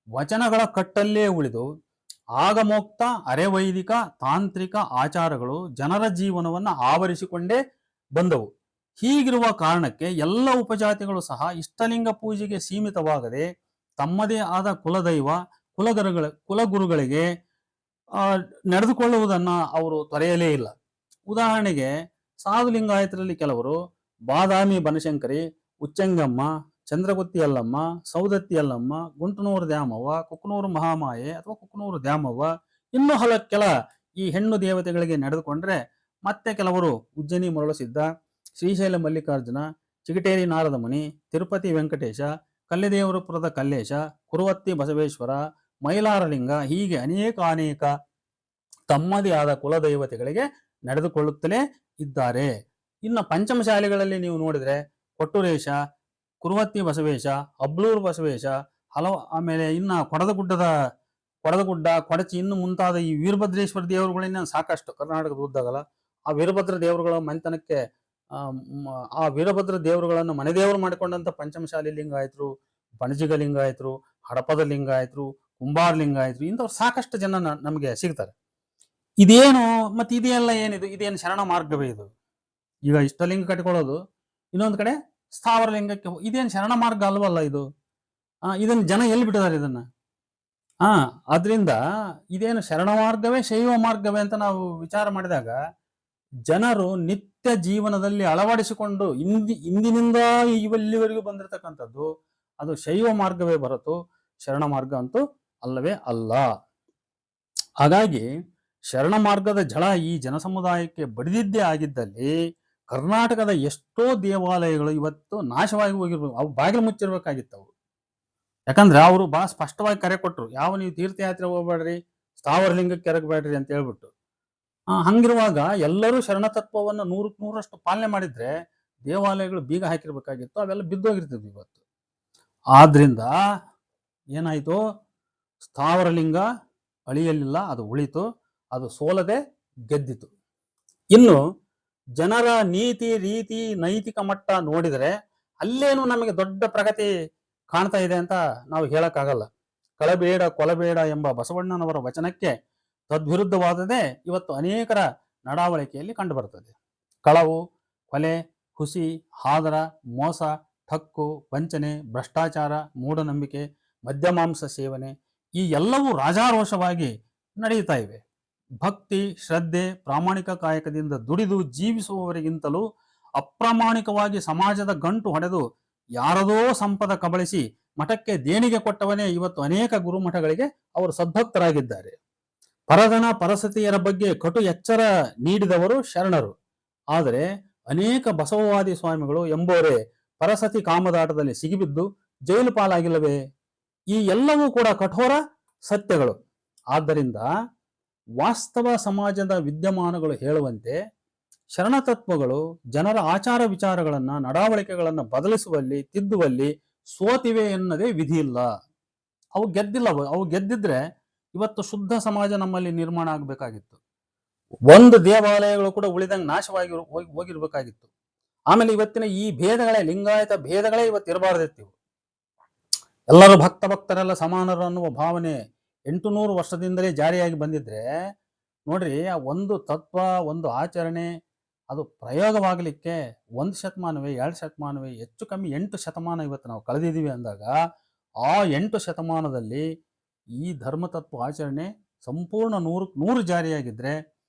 ವಚನಗಳ ಕಟ್ಟಲ್ಲೇ ಉಳಿದು ಆಗಮೋಕ್ತ ಅರೆವೈದಿಕ ತಾಂತ್ರಿಕ ಆಚಾರಗಳು ಜನರ ಜೀವನವನ್ನು ಆವರಿಸಿಕೊಂಡೇ ಬಂದವು. ಹೀಗಿರುವ ಕಾರಣಕ್ಕೆ ಎಲ್ಲ ಉಪಜಾತಿಗಳು ಸಹ ಇಷ್ಟಲಿಂಗ ಪೂಜೆಗೆ ಸೀಮಿತವಾಗದೆ ತಮ್ಮದೇ ಆದ ಕುಲದೈವ ಕುಲಗುರುಗಳಿಗೆ ನಡೆದುಕೊಳ್ಳುವುದನ್ನ ಅವರು ತೊರೆಯಲೇ ಇಲ್ಲ. ಉದಾಹರಣೆಗೆ ಸಾಧು ಲಿಂಗಾಯತರಲ್ಲಿ ಕೆಲವರು ಬಾದಾಮಿ ಬನಶಂಕರಿ, ಉಚ್ಚಂಗಮ್ಮ, ಚಂದ್ರಗುತ್ತಿ ಯಲ್ಲಮ್ಮ, ಸೌದತ್ತಿ ಯಲ್ಲಮ್ಮ, ಗುಂಟನೂರು ದ್ಯಾಮವ್ವ, ಕುಕ್ಕನೂರು ಮಹಾಮಾಯೆ ಅಥವಾ ಕುಕ್ಕನೂರು ದ್ಯಾಮವ್ವ, ಇನ್ನೂ ಕೆಲ ಈ ಹೆಣ್ಣು ದೇವತೆಗಳಿಗೆ ನಡೆದುಕೊಂಡ್ರೆ, ಮತ್ತೆ ಕೆಲವರು ಉಜ್ಜನಿ ಮರಳುಸಿದ್ದ, ಶ್ರೀಶೈಲ ಮಲ್ಲಿಕಾರ್ಜುನ, ಚಿಗಟೇರಿ ನಾರದ ಮುನಿ, ತಿರುಪತಿ ವೆಂಕಟೇಶ, ಕಲ್ಲೆದೇವರಪುರದ ಕಲ್ಲೇಶ, ಕುರುವತ್ತಿ ಬಸವೇಶ್ವರ, ಮೈಲಾರಲಿಂಗ, ಹೀಗೆ ಅನೇಕ ತಮ್ಮದೇ ಆದ ಕುಲದೈವತೆಗಳಿಗೆ ನಡೆದುಕೊಳ್ಳುತ್ತಲೇ ಇದ್ದಾರೆ. ಇನ್ನು ಪಂಚಮಶಾಲಿಗಳಲ್ಲಿ ನೀವು ನೋಡಿದ್ರೆ ಕೊಟ್ಟೂರೇಶ, ಕುರುವತ್ತಿ ಬಸವೇಶ, ಅಬ್ಲೂರು ಬಸವೇಶ, ಆಮೇಲೆ ಇನ್ನ ಕೊಡದಗುಡ್ಡ, ಕೊಡಚಿ, ಇನ್ನು ಮುಂತಾದ ಈ ವೀರಭದ್ರೇಶ್ವರ ದೇವರುಗಳನ್ನ ಸಾಕಷ್ಟು ಕರ್ನಾಟಕದ ಉದ್ದಾಗಲ್ಲ. ಆ ವೀರಭದ್ರ ದೇವರುಗಳ ಮನೆತನಕ್ಕೆ ಆ ವೀರಭದ್ರ ದೇವರುಗಳನ್ನು ಮನೆ ದೇವರು ಮಾಡಿಕೊಂಡಂತ ಪಂಚಮಶಾಲಿ ಲಿಂಗಾಯತರು, ಬಣಜಿಗ ಲಿಂಗಾಯತರು, ಹಡಪದ ಲಿಂಗಾಯತರು, ಕುಂಬಾರ ಲಿಂಗಾಯತರು, ಇಂಥವ್ರು ಸಾಕಷ್ಟು ಜನ ನಮಗೆ ಸಿಗ್ತಾರೆ. ಇದೇನು ಮತ್ತೆ ಇದೆಲ್ಲ ಏನಿದು? ಇದೇನು ಶರಣ ಮಾರ್ಗವೇ ಇದು? ಈಗ ಇಷ್ಟಲಿಂಗ ಕಟ್ಟಿಕೊಳ್ಳೋದು, ಇನ್ನೊಂದು ಕಡೆ ಸ್ಥಾವರ ಲಿಂಗಕ್ಕೆ ಇದೇನು ಶರಣ ಮಾರ್ಗ ಅಲ್ವಲ್ಲ ಇದು? ಇದನ್ನ ಜನ ಎಲ್ಲಿ ಬಿಟ್ಟಿದ್ದಾರೆ ಇದನ್ನ? ಆದ್ರಿಂದ ಇದೇನು ಶರಣ ಮಾರ್ಗವೇ ಶೈವ ಮಾರ್ಗವೇ ಅಂತ ನಾವು ವಿಚಾರ ಮಾಡಿದಾಗ ಜನರು ನಿತ್ಯ ಜೀವನದಲ್ಲಿ ಅಳವಡಿಸಿಕೊಂಡು ಇಂದಿನಿಂದ ಇಲ್ಲಿವರೆಗೂ ಬಂದಿರತಕ್ಕಂಥದ್ದು ಅದು ಶೈವ ಮಾರ್ಗವೇ ಹೊರತು ಶರಣ ಮಾರ್ಗ ಅಂತೂ ಅಲ್ಲವೇ ಅಲ್ಲ. ಹಾಗಾಗಿ ಶರಣ ಮಾರ್ಗದ ಝಳ ಈ ಜನಸಮುದಾಯಕ್ಕೆ ಬಡಿದಿದ್ದೇ ಆಗಿದ್ದಲ್ಲಿ ಕರ್ನಾಟಕದ ಎಷ್ಟೋ ದೇವಾಲಯಗಳು ಇವತ್ತು ನಾಶವಾಗಿ ಹೋಗಿರ್ಬೇಕು. ಅವು ಬಾಗಿಲು ಮುಚ್ಚಿರ್ಬೇಕಾಗಿತ್ತು ಅವು. ಯಾಕಂದ್ರೆ ಅವರು ಬಹಳ ಸ್ಪಷ್ಟವಾಗಿ ಕರೆ ಕೊಟ್ಟರು, ಯಾವ ನೀವು ತೀರ್ಥಯಾತ್ರೆ ಹೋಗ್ಬೇಡ್ರಿ, ಸ್ಥಾವರ ಲಿಂಗಕ್ಕೆ ಎರಗಬೇಡ್ರಿ ಅಂತ ಹೇಳ್ಬಿಟ್ಟು. ಹಂಗಿರುವಾಗ ಎಲ್ಲರೂ ಶರಣ ತತ್ವವನ್ನು 100% ಪಾಲನೆ ಮಾಡಿದ್ರೆ ದೇವಾಲಯಗಳು ಬೀಗ ಹಾಕಿರ್ಬೇಕಾಗಿತ್ತು, ಅವೆಲ್ಲ ಬಿದ್ದೋಗಿರ್ತಿದ್ವು ಇವತ್ತು. ಆದ್ರಿಂದ ಏನಾಯ್ತು, ಸ್ಥಾವರ ಲಿಂಗ ಅಳಿಯಲಿಲ್ಲ, ಅದು ಉಳಿತು, ಅದು ಸೋಲದೆ ಗೆದ್ದಿತು. ಇನ್ನು ಜನರ ನೀತಿ ರೀತಿ ನೈತಿಕ ಮಟ್ಟ ನೋಡಿದರೆ ಅಲ್ಲೇನು ನಮಗೆ ದೊಡ್ಡ ಪ್ರಗತಿ ಕಾಣ್ತಾ ಇದೆ ಅಂತ ನಾವು ಹೇಳಕ್ಕಾಗಲ್ಲ. ಕಳಬೇಡ ಕೊಲಬೇಡ ಎಂಬ ಬಸವಣ್ಣನವರ ವಚನಕ್ಕೆ ತದ್ವಿರುದ್ಧವಾದದೇ ಇವತ್ತು ಅನೇಕರ ನಡಾವಳಿಕೆಯಲ್ಲಿ ಕಂಡುಬರುತ್ತದೆ. ಕಳವು, ಕೊಲೆ, ಹುಸಿ, ಹಾದರ, ಮೋಸ, ಠಕ್ಕು, ವಂಚನೆ, ಭ್ರಷ್ಟಾಚಾರ, ಮೂಢನಂಬಿಕೆ, ಮದ್ಯಮಾಂಸ ಸೇವನೆ ಈ ಎಲ್ಲವೂ ರಾಜಾರೋಷವಾಗಿ ನಡೆಯುತ್ತಾ ಇವೆ. ಭಕ್ತಿ, ಶ್ರದ್ಧೆ, ಪ್ರಾಮಾಣಿಕ ಕಾಯಕದಿಂದ ದುಡಿದು ಜೀವಿಸುವವರಿಗಿಂತಲೂ ಅಪ್ರಾಮಾಣಿಕವಾಗಿ ಸಮಾಜದ ಗಂಟು ಹೊಡೆದು ಯಾರದೋ ಸಂಪದ ಕಬಳಿಸಿ ಮಠಕ್ಕೆ ದೇಣಿಗೆ ಕೊಟ್ಟವನೇ ಇವತ್ತು ಅನೇಕ ಗುರುಮಠಗಳಿಗೆ ಅವರು ಸದ್ಭಕ್ತರಾಗಿದ್ದಾರೆ. ಪರಗಣ ಪರಸತಿಯರ ಬಗ್ಗೆ ಕಟು ಎಚ್ಚರ ನೀಡಿದವರು ಶರಣರು. ಆದರೆ ಅನೇಕ ಬಸವವಾದಿ ಸ್ವಾಮಿಗಳು ಎಂಬೋರೇ ಪರಸತಿ ಕಾಮದಾಟದಲ್ಲಿ ಸಿಗಿಬಿದ್ದು ಜೈಲು ಪಾಲಾಗಿಲ್ಲವೇ? ಈ ಎಲ್ಲವೂ ಕೂಡ ಕಠೋರ ಸತ್ಯಗಳು. ಆದ್ದರಿಂದ ವಾಸ್ತವ ಸಮಾಜದ ವಿದ್ಯಮಾನಗಳು ಹೇಳುವಂತೆ ಶರಣತತ್ವಗಳು ಜನರ ಆಚಾರ ವಿಚಾರಗಳನ್ನ ನಡಾವಳಿಕೆಗಳನ್ನ ಬದಲಿಸುವಲ್ಲಿ ತಿದ್ದುವಲ್ಲಿ ಸೋತಿವೆ ಎನ್ನದೇ ವಿಧಿ ಇಲ್ಲ. ಅವು ಗೆದ್ದಿಲ್ಲ. ಅವು ಗೆದ್ದಿದ್ರೆ ಇವತ್ತು ಶುದ್ಧ ಸಮಾಜ ನಮ್ಮಲ್ಲಿ ನಿರ್ಮಾಣ ಆಗಬೇಕಾಗಿತ್ತು. ಒಂದು ದೇವಾಲಯಗಳು ಕೂಡ ಉಳಿದಂಗೆ ನಾಶವಾಗಿ ಹೋಗಿರ್ಬೇಕಾಗಿತ್ತು. ಆಮೇಲೆ ಇವತ್ತಿನ ಈ ಭೇದಗಳೇ, ಲಿಂಗಾಯತ ಭೇದಗಳೇ ಇವತ್ತು ಇರಬಾರ್ದಿತ್ತು. ಎಲ್ಲರೂ ಭಕ್ತರೆಲ್ಲ ಸಮಾನರು ಅನ್ನುವ ಭಾವನೆ 800 ವರ್ಷದಿಂದಲೇ ಜಾರಿಯಾಗಿ ಬಂದಿದ್ರೆ ನೋಡ್ರಿ, ಆ ಒಂದು ತತ್ವ, ಒಂದು ಆಚರಣೆ ಅದು ಪ್ರಯೋಗವಾಗಲಿಕ್ಕೆ 1 ಶತಮಾನವೇ 2 ಶತಮಾನವೇ, ಹೆಚ್ಚು ಕಮ್ಮಿ 8 ಶತಮಾನ ಇವತ್ತು ನಾವು ಕಳೆದಿದ್ದೀವಿ ಅಂದಾಗ ಆ 8 ಶತಮಾನದಲ್ಲಿ ಈ ಧರ್ಮತತ್ವ ಆಚರಣೆ ಸಂಪೂರ್ಣ 100 ಜಾರಿಯಾಗಿದ್ರೆ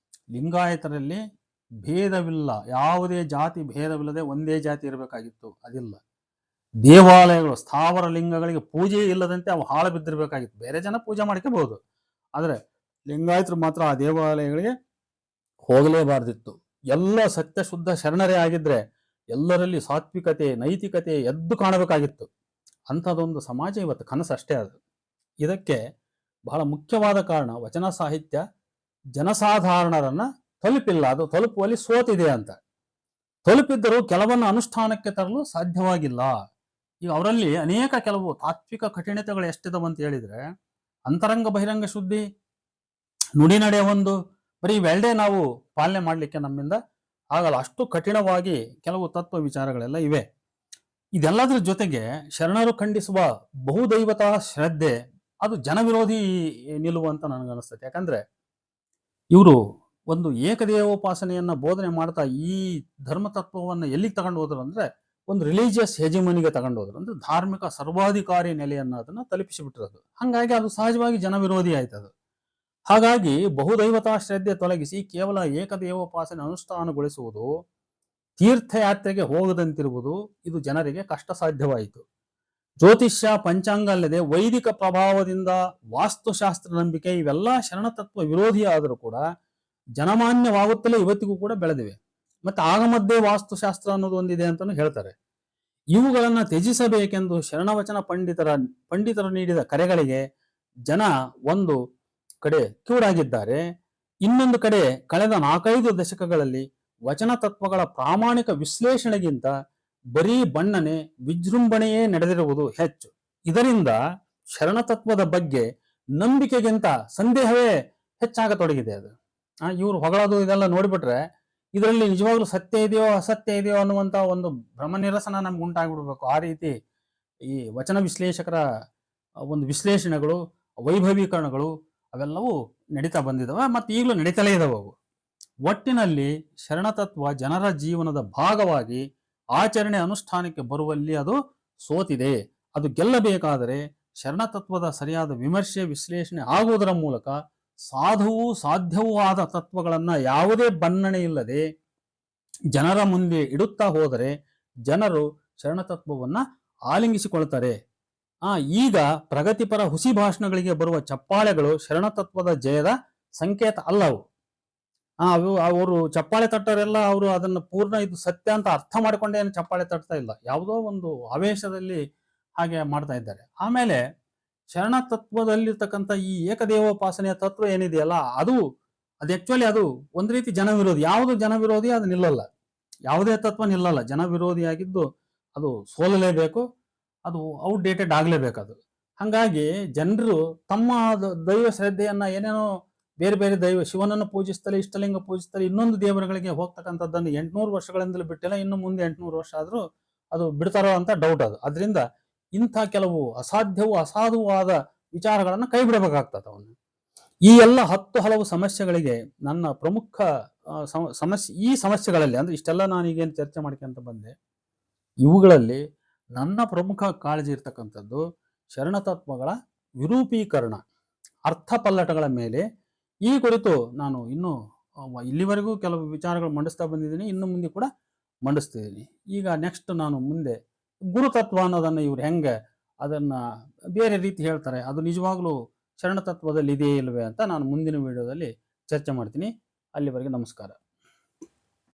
ಲಿಂಗಾಯತರಲ್ಲಿ ಭೇದವಿಲ್ಲ, ಯಾವುದೇ ಜಾತಿ ಭೇದವಿಲ್ಲದೆ ಒಂದೇ ಜಾತಿ ಇರಬೇಕಾಗಿತ್ತು. ಅದಿಲ್ಲ. ದೇವಾಲಯಗಳು ಸ್ಥಾವರ ಲಿಂಗಗಳಿಗೆ ಪೂಜೆ ಇಲ್ಲದಂತೆ ಅವು ಹಾಳು ಬಿದ್ದಿರಬೇಕಾಗಿತ್ತು. ಬೇರೆ ಜನ ಪೂಜೆ ಮಾಡ್ಕೋಬಹುದು, ಆದರೆ ಲಿಂಗಾಯತರು ಮಾತ್ರ ಆ ದೇವಾಲಯಗಳಿಗೆ ಹೋಗಲೇಬಾರ್ದಿತ್ತು. ಎಲ್ಲ ಸತ್ಯ ಶುದ್ಧ ಶರಣರೇ ಆಗಿದ್ರೆ ಎಲ್ಲರಲ್ಲಿ ಸಾತ್ವಿಕತೆ ನೈತಿಕತೆ ಎದ್ದು ಕಾಣಬೇಕಾಗಿತ್ತು. ಅಂಥದ್ದೊಂದು ಸಮಾಜ ಇವತ್ತು ಕನಸಷ್ಟೇ ಅದು. ಇದಕ್ಕೆ ಬಹಳ ಮುಖ್ಯವಾದ ಕಾರಣ ವಚನ ಸಾಹಿತ್ಯ ಜನಸಾಧಾರಣರನ್ನ ತಲುಪಿಲ್ಲ, ಅದು ತಲುಪುವಲ್ಲಿ ಸೋತಿದೆ ಅಂತ. ತಲುಪಿದ್ದರೂ ಕೆಲವನ್ನು ಅನುಷ್ಠಾನಕ್ಕೆ ತರಲು ಸಾಧ್ಯವಾಗಿಲ್ಲ. ಈಗ ಅವರಲ್ಲಿ ಅನೇಕ ಕೆಲವು ತಾತ್ವಿಕ ಕಠಿಣತೆಗಳು ಎಷ್ಟಿದಾವಂತ ಹೇಳಿದ್ರೆ, ಅಂತರಂಗ ಬಹಿರಂಗ ಶುದ್ಧಿ, ನುಡಿನಡೆ ಒಂದು, ಬರೀ ಇವೆರಡೇ ನಾವು ಪಾಲನೆ ಮಾಡಲಿಕ್ಕೆ ನಮ್ಮಿಂದ ಆಗಲ್ಲ. ಅಷ್ಟು ಕಠಿಣವಾಗಿ ಕೆಲವು ತತ್ವ ವಿಚಾರಗಳೆಲ್ಲ ಇವೆ. ಇದೆಲ್ಲದರ ಜೊತೆಗೆ ಶರಣರು ಖಂಡಿಸುವ ಬಹುದೈವತಾ ಶ್ರದ್ಧೆ ಅದು ಜನವಿರೋಧಿ ನಿಲುವು ಅಂತ ನನಗನ್ನಿಸ್ತದೆ. ಯಾಕಂದ್ರೆ ಇವರು ಒಂದು ಏಕದೇವೋಪಾಸನೆಯನ್ನ ಬೋಧನೆ ಮಾಡ್ತಾ ಈ ಧರ್ಮ ತತ್ವವನ್ನು ಎಲ್ಲಿಗೆ ತಗೊಂಡು ಹೋದ್ರು ಅಂದ್ರೆ ಒಂದು ರಿಲಿಜಿಯಸ್ ಹೆಜಿಮನಿಗೆ ತಗೊಂಡು ಹೋದ್ರು. ಅಂದ್ರೆ ಧಾರ್ಮಿಕ ಸರ್ವಾಧಿಕಾರಿ ನೆಲೆಯನ್ನ ಅದನ್ನ ತಲುಪಿಸಿಬಿಟ್ಟಿರೋದು. ಹಂಗಾಗಿ ಅದು ಸಹಜವಾಗಿ ಜನವಿರೋಧಿ ಆಯ್ತದು. ಹಾಗಾಗಿ ಬಹುದೈವತಾ ಶ್ರದ್ಧೆ ತೊಲಗಿಸಿ ಕೇವಲ ಏಕದೇವೋಪಾಸನೆ ಅನುಷ್ಠಾನಗೊಳಿಸುವುದು, ತೀರ್ಥಯಾತ್ರೆಗೆ ಹೋಗದಂತಿರುವುದು ಇದು ಜನರಿಗೆ ಕಷ್ಟ ಸಾಧ್ಯವಾಯಿತು. ಜ್ಯೋತಿಷ್ಯ, ಪಂಚಾಂಗ ಅಲ್ಲದೆ ವೈದಿಕ ಪ್ರಭಾವದಿಂದ ವಾಸ್ತುಶಾಸ್ತ್ರ ನಂಬಿಕೆ ಇವೆಲ್ಲ ಶರಣತತ್ವ ವಿರೋಧಿಯಾದರೂ ಕೂಡ ಜನಮಾನ್ಯವಾಗುತ್ತಲೇ ಇವತ್ತಿಗೂ ಕೂಡ ಬೆಳೆದಿವೆ. ಮತ್ತೆ ಆಗಮದ್ದೇ ವಾಸ್ತುಶಾಸ್ತ್ರ ಅನ್ನೋದು ಒಂದಿದೆ ಅಂತಾನು ಹೇಳ್ತಾರೆ. ಇವುಗಳನ್ನ ತ್ಯಜಿಸಬೇಕೆಂದು ಶರಣವಚನ ಪಂಡಿತರು ನೀಡಿದ ಕರೆಗಳಿಗೆ ಜನ ಒಂದು ಕಡೆ ಕಿವುಡಾಗಿದ್ದಾರೆ. ಇನ್ನೊಂದು ಕಡೆ ಕಳೆದ 4-5 ದಶಕಗಳಲ್ಲಿ ವಚನ ತತ್ವಗಳ ಪ್ರಾಮಾಣಿಕ ವಿಶ್ಲೇಷಣೆಗಿಂತ ಬರೀ ಬಣ್ಣನೆ, ವಿಜೃಂಭಣೆಯೇ ನಡೆದಿರುವುದು ಹೆಚ್ಚು. ಇದರಿಂದ ಶರಣತತ್ವದ ಬಗ್ಗೆ ನಂಬಿಕೆಗಿಂತ ಸಂದೇಹವೇ ಹೆಚ್ಚಾಗತೊಡಗಿದೆ. ಅದು ಇವರು ಹೊಗಳೋದು ಇದೆಲ್ಲ ನೋಡಿಬಿಟ್ರೆ ಇದರಲ್ಲಿ ನಿಜವಾಗ್ಲೂ ಸತ್ಯ ಇದೆಯೋ ಅಸತ್ಯ ಇದೆಯೋ ಅನ್ನುವಂತ ಒಂದು ಭ್ರಮ ನಿರಸನ ನಮ್ಗೆ ಉಂಟಾಗ್ಬಿಡ್ಬೇಕು. ಆ ರೀತಿ ಈ ವಚನ ವಿಶ್ಲೇಷಕರ ಒಂದು ವಿಶ್ಲೇಷಣೆಗಳು, ವೈಭವೀಕರಣಗಳು ಅವೆಲ್ಲವೂ ನಡೀತಾ ಬಂದಿದ್ದಾವೆ, ಮತ್ತೆ ಈಗಲೂ ನಡೀತಲೇ ಇದಾವೆ ಅವು. ಒಟ್ಟಿನಲ್ಲಿ ಶರಣತತ್ವ ಜನರ ಜೀವನದ ಭಾಗವಾಗಿ ಆಚರಣೆ ಅನುಷ್ಠಾನಕ್ಕೆ ಬರುವಲ್ಲಿ ಅದು ಸೋತಿದೆ. ಅದು ಗೆಲ್ಲಬೇಕಾದರೆ ಶರಣತತ್ವದ ಸರಿಯಾದ ವಿಮರ್ಶೆ, ವಿಶ್ಲೇಷಣೆ ಆಗುವುದರ ಮೂಲಕ ಸಾಧುವೂ ಸಾಧ್ಯವೂ ಆದ ತತ್ವಗಳನ್ನ ಯಾವುದೇ ಬಣ್ಣನೆ ಇಲ್ಲದೆ ಜನರ ಮುಂದೆ ಇಡುತ್ತಾ ಹೋದರೆ ಜನರು ಶರಣತತ್ವವನ್ನ ಆಲಿಂಗಿಸಿಕೊಳ್ತಾರೆ. ಈಗ ಪ್ರಗತಿಪರ ಹುಸಿ ಭಾಷಣಗಳಿಗೆ ಬರುವ ಚಪ್ಪಾಳೆಗಳು ಶರಣತತ್ವದ ಜಯದ ಸಂಕೇತ ಅಲ್ಲವು. ಅವರು ಚಪ್ಪಾಳೆ ತಟ್ಟರೆಲ್ಲ ಅವರು ಅದನ್ನು ಪೂರ್ಣ ಇದು ಸತ್ಯ ಅಂತ ಅರ್ಥ ಮಾಡಿಕೊಂಡೇ ಏನು ಚಪ್ಪಾಳೆ ತಟ್ತಾ ಇಲ್ಲ, ಯಾವುದೋ ಒಂದು ಆವೇಶದಲ್ಲಿ ಹಾಗೆ ಮಾಡ್ತಾ ಇದ್ದಾರೆ. ಆಮೇಲೆ ಶರಣತತ್ವದಲ್ಲಿರ್ತಕ್ಕಂಥ ಈ ಏಕದೇವೋಪಾಸನೆಯ ತತ್ವ ಏನಿದೆಯಲ್ಲ ಅದು ಆಕ್ಚುಲಿ ಅದು ಒಂದು ರೀತಿ ಜನವಿರೋಧಿ. ಯಾವುದು ಜನವಿರೋಧಿ ಅದು ನಿಲ್ಲಲ್ಲ, ಯಾವುದೇ ತತ್ವ ನಿಲ್ಲಲ್ಲ. ಜನವಿರೋಧಿಯಾಗಿದ್ದು ಅದು ಸೋಲಲೇಬೇಕು, ಅದು ಔಟ್ಡೇಟೆಡ್ ಆಗ್ಲೇಬೇಕು ಅದು. ಹಾಗಾಗಿ ಜನರು ತಮ್ಮ ದೈವ ಶ್ರದ್ಧೆಯನ್ನ ಏನೇನೋ ಬೇರೆ ಬೇರೆ ದೈವ, ಶಿವನನ್ನು ಪೂಜಿಸ್ತಲೇ, ಇಷ್ಟಲಿಂಗ ಪೂಜಿಸ್ತಲೇ, ಇನ್ನೊಂದು ದೇವರುಗಳಿಗೆ ಹೋಗ್ತಕ್ಕಂಥದ್ದನ್ನು 800 ವರ್ಷಗಳಿಂದಲೂ ಬಿಟ್ಟಿಲ್ಲ. ಇನ್ನು ಮುಂದೆ 800 ವರ್ಷ ಆದ್ರೂ ಅದು ಬಿಡ್ತಾರೋ ಅಂತ ಡೌಟ್ ಅದು. ಅದರಿಂದ ಇಂಥ ಕೆಲವು ಅಸಾಧ್ಯವೂ ಅಸಾಧುವಾದ ವಿಚಾರಗಳನ್ನು ಕೈ ಬಿಡಬೇಕಾಗ್ತದೆ ಅವನು. ಈ ಎಲ್ಲ 10 ಹಲವು ಸಮಸ್ಯೆಗಳಿಗೆ ನನ್ನ ಪ್ರಮುಖ ಸಮಸ್ಯೆ, ಈ ಸಮಸ್ಯೆಗಳಲ್ಲಿ ಅಂದ್ರೆ ಇಷ್ಟೆಲ್ಲ ನಾನು ಈಗೇನು ಚರ್ಚೆ ಮಾಡ್ಕೊಂತ ಬಂದೆ, ಇವುಗಳಲ್ಲಿ ನನ್ನ ಪ್ರಮುಖ ಕಾಳಜಿ ಇರ್ತಕ್ಕಂಥದ್ದು ಶರಣತತ್ವಗಳ ವಿರೂಪೀಕರಣ, ಅರ್ಥ ಪಲ್ಲಟಗಳ ಮೇಲೆ. ಈ ಕುರಿತು ನಾನು ಇನ್ನೂ ಇಲ್ಲಿವರೆಗೂ ಕೆಲವು ವಿಚಾರಗಳು ಮಂಡಿಸ್ತಾ ಬಂದಿದ್ದೀನಿ, ಇನ್ನು ಮುಂದೆ ಕೂಡ ಮಂಡಿಸ್ತಿದ್ದೀನಿ. ಈಗ ನೆಕ್ಸ್ಟ್ ನಾನು ಮುಂದೆ ಗುರುತತ್ವ ಅನ್ನೋದನ್ನು ಇವ್ರು ಹೆಂಗೆ ಅದನ್ನ ಬೇರೆ ರೀತಿ ಹೇಳ್ತಾರೆ, ಅದು ನಿಜವಾಗ್ಲೂ ಶರಣತತ್ವದಲ್ಲಿ ಇದೆಯೇ ಇಲ್ವೇ ಅಂತ ನಾನು ಮುಂದಿನ ವಿಡಿಯೋದಲ್ಲಿ ಚರ್ಚೆ ಮಾಡ್ತೀನಿ. ಅಲ್ಲಿವರೆಗೆ ನಮಸ್ಕಾರ.